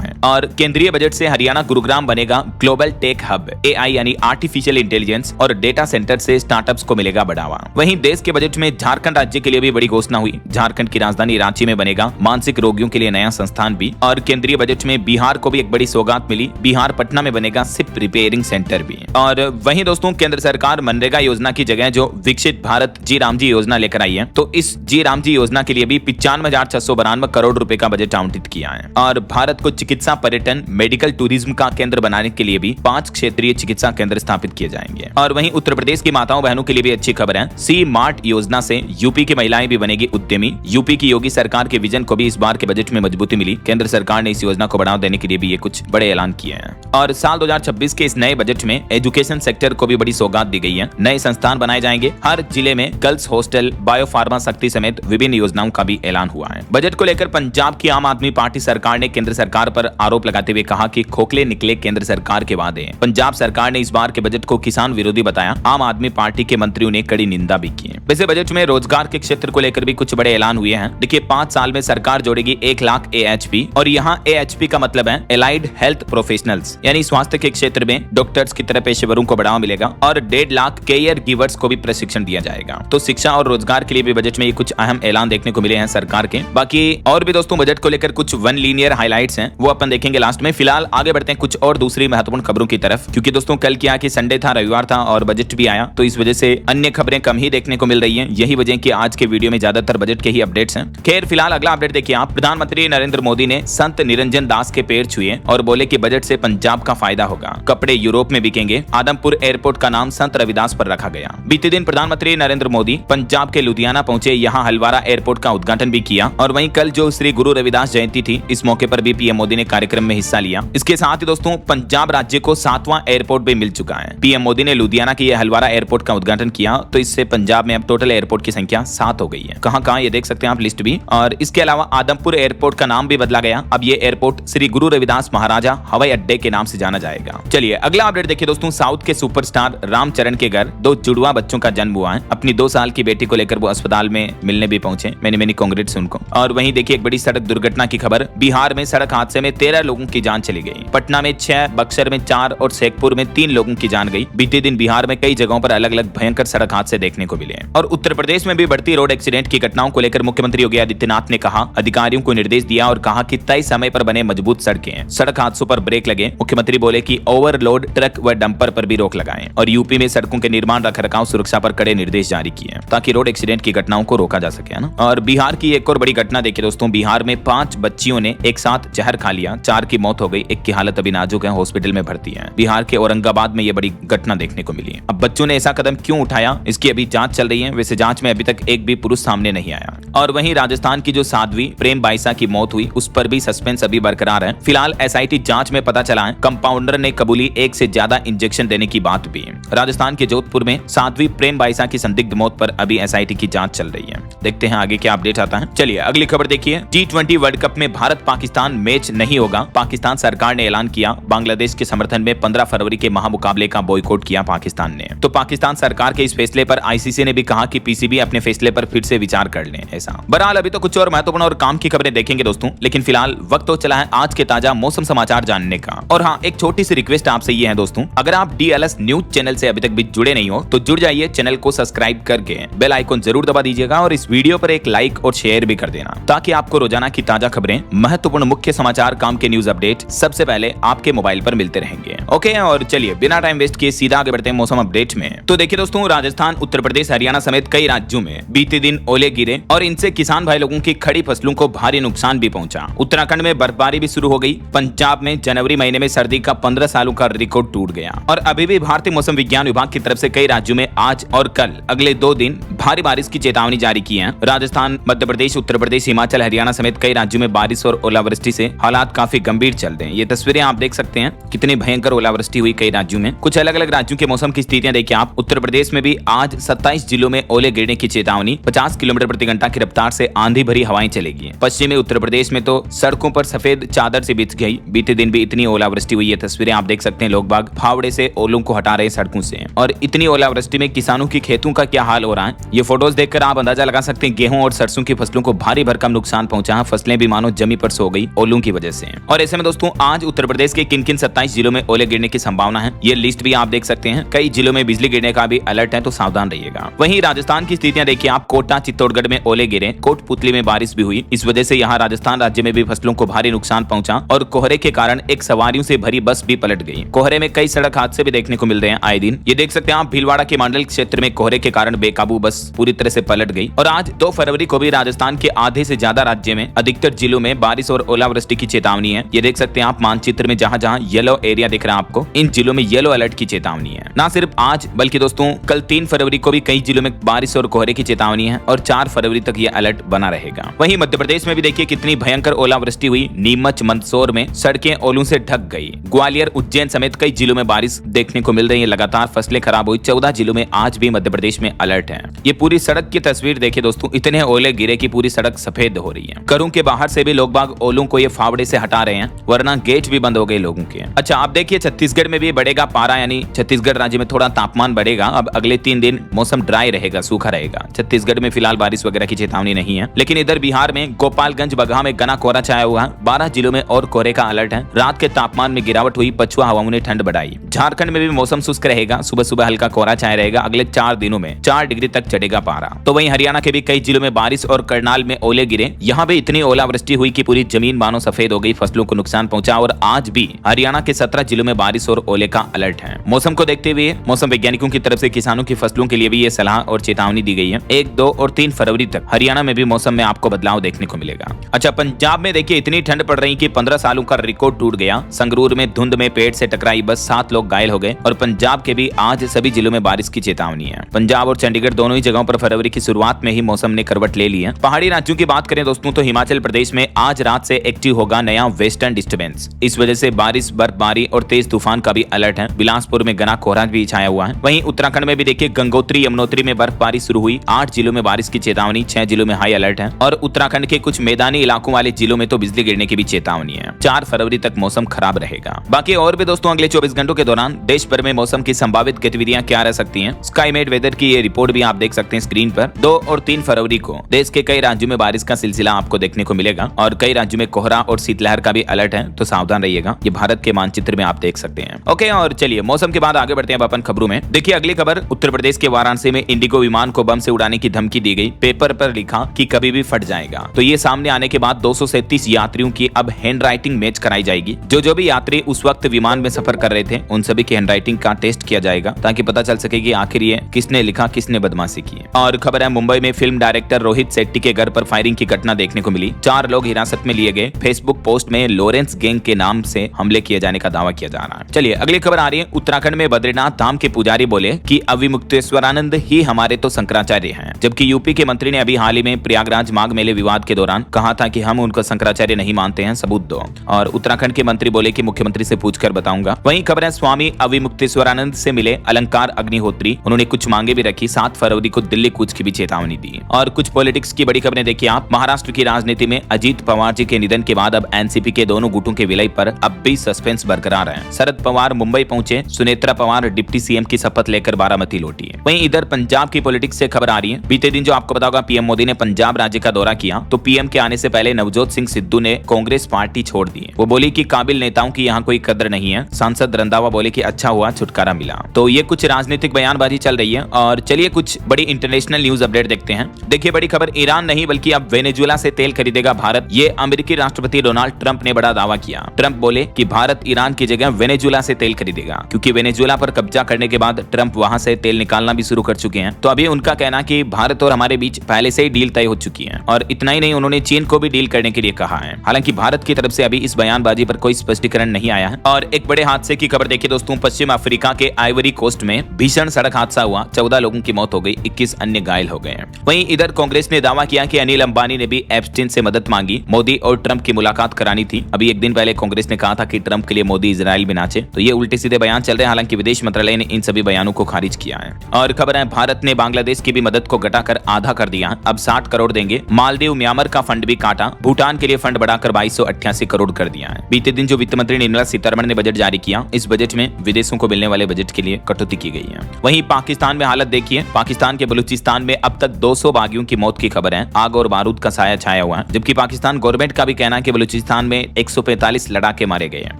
है। और केंद्रीय बजट से हरियाणा गुरुग्राम बनेगा ग्लोबल टेक हब। AI यानी आर्टिफिशियल इंटेलिजेंस और डेटा सेंटर से स्टार्टअप्स को मिलेगा बढ़ावा। वहीं देश के बजट में झारखंड राज्य के लिए भी बड़ी घोषणा हुई। झारखंड की राजधानी रांची में बनेगा मानसिक रोगियों के लिए नया संस्थान भी। और केंद्रीय बजट में बिहार को भी एक बड़ी सौगात मिली। बिहार पटना में बनेगा सिप रिपेयरिंग सेंटर भी। और वहीं दोस्तों केंद्र सरकार मनरेगा योजना की जगह जो विकसित भारत जी राम जी योजना लेकर आई है, तो इस जी राम जी योजना के लिए भी 95,692 करोड़ रुपए का बजट आवंटित किया है। और भारत को चिकित्सा पर्यटन मेडिकल टूरिज्म का केंद्र बनाने के लिए भी 5 क्षेत्रीय चिकित्सा केंद्र स्थापित किए जाएंगे। और वहीं उत्तर प्रदेश की माताओं बहनों के लिए भी अच्छी खबर है। सी मार्ट योजना से यूपी की महिलाएं भी बनेगी उद्यमी। यूपी की योगी सरकार के विजन को भी इस बार के बजट में मजबूती मिली। केंद्र सरकार ने इस योजना को बढ़ावा देने के लिए भी ये कुछ बड़े ऐलान किए हैं। और साल 2026 के इस नए बजट में एजुकेशन सेक्टर को भी बड़ी सौगात दी गई है। नए संस्थान बनाए जाएंगे। हर जिले में गर्ल्स हॉस्टल, बायोफार्मा शक्ति समेत विभिन्न योजनाओं का भी ऐलान हुआ है। बजट को लेकर पंजाब की आम आदमी पार्टी सरकार ने केंद्र सरकार पर आरोप लगाते हुए कहा कि खोखले निकले केंद्र सरकार के वादे। पंजाब सरकार ने इस बार के बजट को किसान विरोधी बताया। आम आदमी पार्टी के मंत्रियों ने कड़ी निंदा भी की। वैसे बजट में रोजगार के क्षेत्र को लेकर भी कुछ बड़े ऐलान हुए हैं। देखिए 5 साल में सरकार जोड़ेगी 1 लाख AHP। और यहाँ AHP का मतलब है एलाइड हेल्थ प्रोफेशनल्स, यानी स्वास्थ्य के क्षेत्र में डॉक्टर्स की तरह पेशेवरों को बढ़ावा मिलेगा। और 1.5 लाख केयर गिवर्स को भी प्रशिक्षण दिया जाएगा। तो शिक्षा और रोजगार के लिए भी बजट में ये कुछ अहम ऐलान देखने को मिले हैं सरकार के। बाकी और भी दोस्तों बजट को लेकर कुछ वन लीनियर हाइलाइट्स हैं, वो अपन देखेंगे लास्ट में। फिलहाल आगे बढ़ते हैं कुछ और दूसरी महत्वपूर्ण खबरों की तरफ, क्योंकि दोस्तों कल क्या कि संडे था, रविवार था और बजट भी आया, तो इस वजह से अन्य खबरें कम ही देखने को मिल रही हैं। यही वजह कि आज के वीडियो में ज्यादातर बजट के ही अपडेट्स हैं। खैर फिलहाल अगला अपडेट देखिए आप। प्रधानमंत्री नरेंद्र मोदी ने संत निरंजन दास के पैर छुए और बोले कि बजट से पंजाब का फायदा होगा, कपड़े यूरोप में बिकेंगे। आदमपुर एयरपोर्ट का नाम संत रविदास पर रखा गया। बीते दिन प्रधानमंत्री नरेंद्र मोदी पंजाब के लुधियाना पहुंचे, यहाँ हलवारा एयरपोर्ट का उद्घाटन भी किया। और वहीं कल जो श्री गुरु रविदास जयंती थी, इस मौके पर भी पीएम मोदी ने कार्यक्रम में हिस्सा लिया। इसके साथ ही दोस्तों पंजाब राज्य को 7वां एयरपोर्ट भी मिल चुका है। पीएम मोदी ने लुधियाना के हलवारा एयरपोर्ट का उद्घाटन किया, तो इससे पंजाब में अब टोटल एयरपोर्ट की संख्या 7 हो गई है। कहां ये देख सकते हैं आप लिस्ट भी। और इसके अलावा आदमपुर एयरपोर्ट का नाम भी बदला गया। अब ये एयरपोर्ट श्री गुरु रविदास महाराजा हवाई अड्डे के नाम से जाना जाएगा। चलिए अगला अपडेट देखिए दोस्तों। साउथ के सुपरस्टार रामचरण के घर 2 जुड़वा बच्चों का जन्म हुआ है। अपनी 2 साल की बेटी को लेकर वो अस्पताल में मिलने भी पहुंचे। मैंने कांग्रेट्स उनको। और वहीं देखिए एक बड़ी सड़क दुर्घटना की खबर। बिहार में सड़क हादसे में 13 लोगों की जान चली गई। पटना में 6, बक्सर में 4 और शेखपुर में 3 लोगों की जान गई। बीते दिन बिहार में कई जगहों पर अलग अलग भयंकर सड़क हादसे देखने को मिले। और उत्तर प्रदेश में भी बढ़ती रोड एक्सीडेंट की घटनाओं को लेकर मुख्यमंत्री योगी आदित्यनाथ ने कहा, अधिकारियों को निर्देश दिया और कहा कि तय समय पर बने मजबूत सड़कें, सड़क हादसों पर ब्रेक लगे। मुख्यमंत्री बोले कि ओवरलोड ट्रक व डंपर पर भी रोक लगाएं। और यूपी में सड़कों के निर्माण रखरखाव सुरक्षा पर कड़े निर्देश जारी किए ताकि रोड एक्सीडेंट की घटनाओं को रोका जा सके, है ना। और बिहार की एक और बड़ी घटना देखिए दोस्तों। बिहार में 5 बच्चियों ने एक साथ जहर खा लिया। 4 की मौत हो गई, एक की हालत अभी नाजुक है, हॉस्पिटल में भर्ती है। बिहार के औरंगाबाद में ये बड़ी घटना देखने को मिली है। अब बच्चों ने ऐसा कदम क्यों उठाया, इसकी अभी जांच चल रही है। वैसे जांच में अभी तक एक भी पुरुष सामने नहीं आया। और वहीं राजस्थान की जो साध्वी प्रेम बाइसा की मौत हुई, उस पर भी सस्पेंस अभी बरकरार है। फिलहाल SIT जांच में पता चला है कंपाउंडर ने कबूली 1 से ज्यादा इंजेक्शन देने की बात भी। राजस्थान के जोधपुर में साध्वी प्रेम बाइसा की संदिग्ध मौत पर अभी SIT की जांच चल रही है। देखते हैं आगे क्या अपडेट आता है। चलिए अगली खबर देखिए। T20 वर्ल्ड कप में भारत पाकिस्तान मैच नहीं होगा। पाकिस्तान सरकार ने ऐलान किया। बांग्लादेश के समर्थन में 15 फरवरी के महामुकाबले का बॉयकॉट किया पाकिस्तान ने। तो पाकिस्तान सरकार के इस फैसले पर ICC ने भी कहा कि PCB अपने फैसले पर फिर से विचार कर लें। ऐसा बहरहाल अभी तो कुछ और महत्वपूर्ण और काम की खबरें देखेंगे दोस्तों, लेकिन फिलहाल वक्त तो चला है आज के ताजा मौसम समाचार जानने का। और हाँ, एक छोटी सी रिक्वेस्ट आपसे ये है दोस्तों, अगर आप DLS न्यूज चैनल से अभी तक भी जुड़े नहीं हो तो जुड़ जाइए। चैनल को सब्सक्राइब करके बेल आइकन जरूर दबा दीजिएगा और इस वीडियो पर एक लाइक और शेयर भी कर देना, ताकि आपको रोजाना की ताजा खबरें, महत्वपूर्ण मुख्य समाचार, काम के न्यूज अपडेट सबसे पहले आपके मोबाइल पर मिलते रहेंगे। ओके, और चलिए बिना टाइम वेस्ट किए सीधा आगे बढ़ते हैं मौसम अपडेट में। तो देखिए दोस्तों, राजस्थान, उत्तर प्रदेश, हरियाणा समेत कई राज्यों में बीते दिन ओले गिरे और इनसे किसान भाई लोगों की खड़ी फसलों को भारी नुकसान भी पहुंचा। उत्तराखंड में बर्फबारी भी शुरू हो गई। पंजाब में जनवरी महीने में सर्दी का 15 सालों का रिकॉर्ड टूट गया। और अभी भी भारतीय मौसम विज्ञान विभाग की तरफ से कई राज्यों में आज और कल अगले 2 दिन भारी बारिश की चेतावनी जारी की है। राजस्थान, मध्य प्रदेश, उत्तर प्रदेश, हिमाचल, हरियाणा समेत कई राज्यों में बारिश और ओलावृष्टि से हालात काफी गंभीर चल रहे हैं। ये तस्वीरें आप देख सकते हैं, कितनी भयंकर ओलावृष्टि ओलावृष्टि हुई कई राज्यों में। कुछ अलग अलग राज्यों के मौसम की स्थितियां देखिए आप। उत्तर प्रदेश में भी आज 27 जिलों में ओले गिरने की चेतावनी, 50 किलोमीटर प्रति घंटा की रफ्तार से आंधी भरी हवाएं चलेगी। पश्चिमी उत्तर प्रदेश में तो सड़कों पर सफेद चादर से बिछ गई। बीते दिन भी इतनी ओलावृष्टि हुई है, तस्वीरें आप देख सकते हैं। लोग बाग फावड़े से ओलों को हटा रहे सड़कों से। और इतनी ओलावृष्टि में किसानों की खेतों का क्या हाल हो रहा है, ये फोटोज देखकर आप अंदाजा लगा सकते हैं। गेहूं और सरसों की फसलों को भारी भरकम नुकसान पहुंचा। फसलें भी मानो जमी पर सो गई ओलों की वजह से। और ऐसे में दोस्तों आज उत्तर प्रदेश के किन किन 27 जिलों में ओले गिरने की संभावना है, ये लिस्ट भी आप देख सकते हैं। कई जिलों में बिजली गिरने का भी अलर्ट है, तो सावधान रहिएगा। वहीं राजस्थान की स्थितियां देखिए आप। कोटा चित्तौड़गढ़ में ओले गिरे, कोटपुतली में बारिश भी हुई। इस वजह से यहाँ राजस्थान राज्य में भी फसलों को भारी नुकसान पहुंचा और कोहरे के कारण एक सवारियों से भरी बस भी पलट गई। कोहरे में कई सड़क हादसे भी देखने को मिल रहे हैं आए दिन। ये देख सकते हैं आप, भीलवाड़ा के मंडल क्षेत्र में कोहरे के कारण बेकाबू बस पूरी तरह से पलट गई। और आज 2 फरवरी को भी राजस्थान के आधे से ज्यादा राज्य में अधिकतर जिलों में बारिश और ओलावृष्टि की चेतावनी है। ये देख सकते हैं आप मानचित्र में, जहां जहां येलो एरिया दिख रहा है आपको, इन जिलों में येलो अलर्ट की चेतावनी है। ना सिर्फ आज बल्कि दोस्तों कल 3 फरवरी को भी कई जिलों में बारिश और कोहरे की चेतावनी है और 4 फरवरी तक यह अलर्ट बना रहेगा। वहीं मध्य प्रदेश में भी देखिए कितनी भयंकर ओलावृष्टि हुई। नीमच मंदसौर में सड़कें ओलों से ढक गई। ग्वालियर उज्जैन समेत कई जिलों में बारिश देखने को मिल रही है। लगातार फसलें खराब हुई। 14 जिलों में आज भी मध्य प्रदेश में अलर्ट है। ये पूरी सड़क की तस्वीर देखिए दोस्तों, इतने ओले गिरे कि पूरी सड़क सफेद हो रही है। घरों के बाहर से भी लोग बाग ओलों को ये फावड़े से हटा रहे हैं, वरना गेट भी बंद हो गए लोगों के। अच्छा आप देखिए छत्तीसगढ़ में भी बढ़ेगा पारा, यानी छत्तीसगढ़ राज्य में थोड़ा तापमान बढ़ेगा। अब अगले 3 दिन मौसम ड्राई रहेगा, सूखा रहेगा। छत्तीसगढ़ में फिलहाल बारिश वगैरह की चेतावनी नहीं है, लेकिन इधर बिहार में गोपालगंज बगहा में घना कोहरा छाया हुआ है। 12 जिलों में और कोहरे का अलर्ट है। रात के तापमान में गिरावट हुई, पछुआ हवाओं ने ठंड बढ़ाई। झारखंड में भी मौसम शुष्क रहेगा, सुबह सुबह हल्का कोहरा छाया रहेगा। अगले 4 दिनों में 4 डिग्री तक चढ़ेगा पारा। तो वहीं हरियाणा के भी कई जिलों में बारिश और करनाल में ओले गिरे। यहाँ भी इतनी ओलावृष्टि हुई कि पूरी जमीन मानो सफेद हो गई, फसलों को नुकसान पहुंचा। और आज भी हरियाणा के 17 जिलों में बारिश और ओले का अलर्ट है। मौसम को देखते हुए मौसम वैज्ञानिकों की तरफ से किसानों की फसलों के लिए भी ये सलाह और चेतावनी दी गई है। 1, 2 और 3 फरवरी तक हरियाणा में भी मौसम में आपको बदलाव देखने को मिलेगा। अच्छा पंजाब में देखिए इतनी ठंड पड़ रही कि 15 सालों का रिकॉर्ड टूट गया। संगरूर में धुंध में पेड़ से टकराई बस, 7 लोग घायल हो गए। और पंजाब के भी आज सभी जिलों में बारिश की चेतावनी है। पंजाब और चंडीगढ़ दोनों ही जगहों पर फरवरी की शुरुआत में ही मौसम ने करवट ले ली है। पहाड़ी राज्यों की बात करें दोस्तों तो हिमाचल प्रदेश में आज रात से एक्टिव होगा नया वेस्टर्न डिस्टर्बेंस। इस वजह से बारिश, बर्फबारी और तेज तूफान का भी अलर्ट है। बिलासपुर में घना कोहरा भी छाया हुआ है। वहीं उत्तराखंड में भी देखिए गंगोत्री यमुनोत्री में बर्फबारी शुरू हुई। 8 जिलों में बारिश की चेतावनी, 6 जिलों में हाई अलर्ट है। और उत्तराखंड के कुछ मैदानी इलाकों वाले जिलों में तो बिजली गिरने की भी चेतावनी है। 4 फरवरी तक मौसम खराब रहेगा। बाकी और भी दोस्तों अगले 24 घंटों के दौरान देश भर में मौसम की संभावित गतिविधियां क्या रह सकती हैं, स्काईमेट वेदर की ये रिपोर्ट भी आप देख सकते हैं स्क्रीन पर। 2 और 3 फरवरी को देश के कई राज्यों में बारिश का सिलसिला आपको देखने को मिलेगा और कई राज्यों में कोहरा और शीतलहर का भी अलर्ट है, तो सावधान रहिएगा। ये भारत के मानचित्र में आप देख सकते हैं। ओके, और चलिए मौसम के बाद आगे बढ़ते हैं अपन खबरों में। देखिए अगली खबर, उत्तर प्रदेश के वाराणसी में इंडिगो विमान को बम से उड़ाने की धमकी दी गई। पेपर पर लिखा कि कभी भी फट जाएगा। तो ये सामने आने के बाद 237 यात्रियों की अब हैंड राइटिंग मैच कराई जाएगी। जो भी यात्री उस वक्त विमान में सफर कर रहे थे उन सभी की हैंड राइटिंग का टेस्ट किया जाएगा, ताकि पता चल सके कि आखिर ये किसने लिखा, किसने बदमाशी की। और खबर है मुंबई में फिल्म डायरेक्टर रोहित शेट्टी के घर पर फायरिंग की घटना देखने को मिली। 4 लोग हिरासत में लिए गए। फेसबुक पोस्ट में लॉरेंस गैंग के नाम से हमले किए जाने का दावा किया जा रहा है। चलिए अगली खबर आ रही है। उत्तराखंड में बद्रीनाथ धाम के पुजारी बोले कि अविमुक्तेश्वरानंद ही हमारे तो शंकराचार्य हैं, जबकि यूपी के मंत्री ने अभी हाल ही में प्रयागराज माघ मेले विवाद के दौरान कहा था कि हम उनको शंकराचार्य नहीं मानते हैं, सबूत दो। और उत्तराखंड के मंत्री बोले कि मुख्यमंत्री से पूछकर बताऊंगा। वहीं खबर है स्वामी अविमुक्तेश्वरानंद से मिले अलंकार अग्निहोत्री, उन्होंने कुछ मांगे भी रखी। 7 फरवरी को दिल्ली कूच की भी चेतावनी दी। और कुछ पॉलिटिक्स की बड़ी खबरें देखिए आप। महाराष्ट्र की राजनीति में अजीत पवार जी के निधन के बाद अब एनसीपी के दोनों गुटों के विलय पर अब भी सस्पेंस बरकरार है। शरद पवार मुंबई पहुंचे, सुनेत्रा पवार डिप्टी सीएम की शपथ लेकर बारामती लौटी है। वहीं इधर पंजाब की पॉलिटिक्स से खबर आ रही है। बीते दिन जो आपको पता होगा पीएम मोदी ने पंजाब राज्य का दौरा किया, तो पीएम के आने से पहले नवजोत सिंह सिद्धू ने कांग्रेस पार्टी छोड़ दी। वो बोली कि काबिल नेताओं की यहाँ कोई कदर नहीं है। सांसद रंधावा बोले कि अच्छा हुआ छुटकारा मिला। तो ये कुछ राजनीतिक बयानबाजी चल रही है। और चलिए कुछ बड़ी इंटरनेशनल न्यूज अपडेट देखते हैं। देखिए बड़ी खबर, ईरान नहीं बल्कि अब वेनेजुएला से तेल खरीदेगा भारत। ये अमेरिकी राष्ट्रपति डोनाल्ड ट्रंप ने बड़ा दावा किया। ट्रंप बोले कि भारत ईरान की जगह वेनेजुएला से तेल खरीदेगा, क्योंकि वेनेजुएला पर कब्जा करने के बाद ट्रंप वहां से तेल निकालना भी शुरू कर चुके हैं। तो अभी उनका कहना कि भारत और हमारे बीच पहले से ही डील तय हो चुकी है। और इतना ही नहीं, उन्होंने चीन को भी डील करने के लिए कहा है। हालांकि भारत की तरफ से अभी इस बयानबाजी पर कोई स्पष्टीकरण नहीं आया है। और एक बड़े हादसे की खबर देखिए दोस्तों। पश्चिम अफ्रीका के आइवरी कोस्ट में भीषण सड़क हादसा हुआ। 14 लोगों की मौत हो गई, 21 अन्य घायल हो गए। वहीं इधर कांग्रेस ने दावा किया कि अनिल अंबानी ने भी एप्स्टीन से मदद मांगी। मोदी और ट्रंप की मुलाकात करानी थी। अभी एक दिन पहले कांग्रेस ने कहा था कि ट्रंप के लिए मोदी इजराइल में नाचे। तो ये उल्टे सीधे बयान चल रहे हैं। हालांकि विदेश मंत्रालय ने इन सभी बयानों को खारिज किया है। और खबर है, भारत ने बांग्लादेश की भी मदद को घटाकर आधा कर दिया, अब 60 करोड़ देंगे। मालदीव म्यांमार का फंड भी काटा, भूटान के लिए फंड बढ़ाकर 2288 करोड़ कर दिया है। बीते दिन जो वित्त मंत्री निर्मला सीतारमण ने बजट जारी किया, इस बजट में विदेशों को मिलने वाले बजट के लिए कटौती की गई है। वहीं पाकिस्तान में हालत देखिए, पाकिस्तान के बलूचिस्तान में अब तक 200 बागियों की मौत की खबर है। आग और बारूद का साया छाया हुआ है, जबकि पाकिस्तान गवर्नमेंट का भी कहना है कि बलूचिस्तान में 145 लड़ाके मारे गए हैं।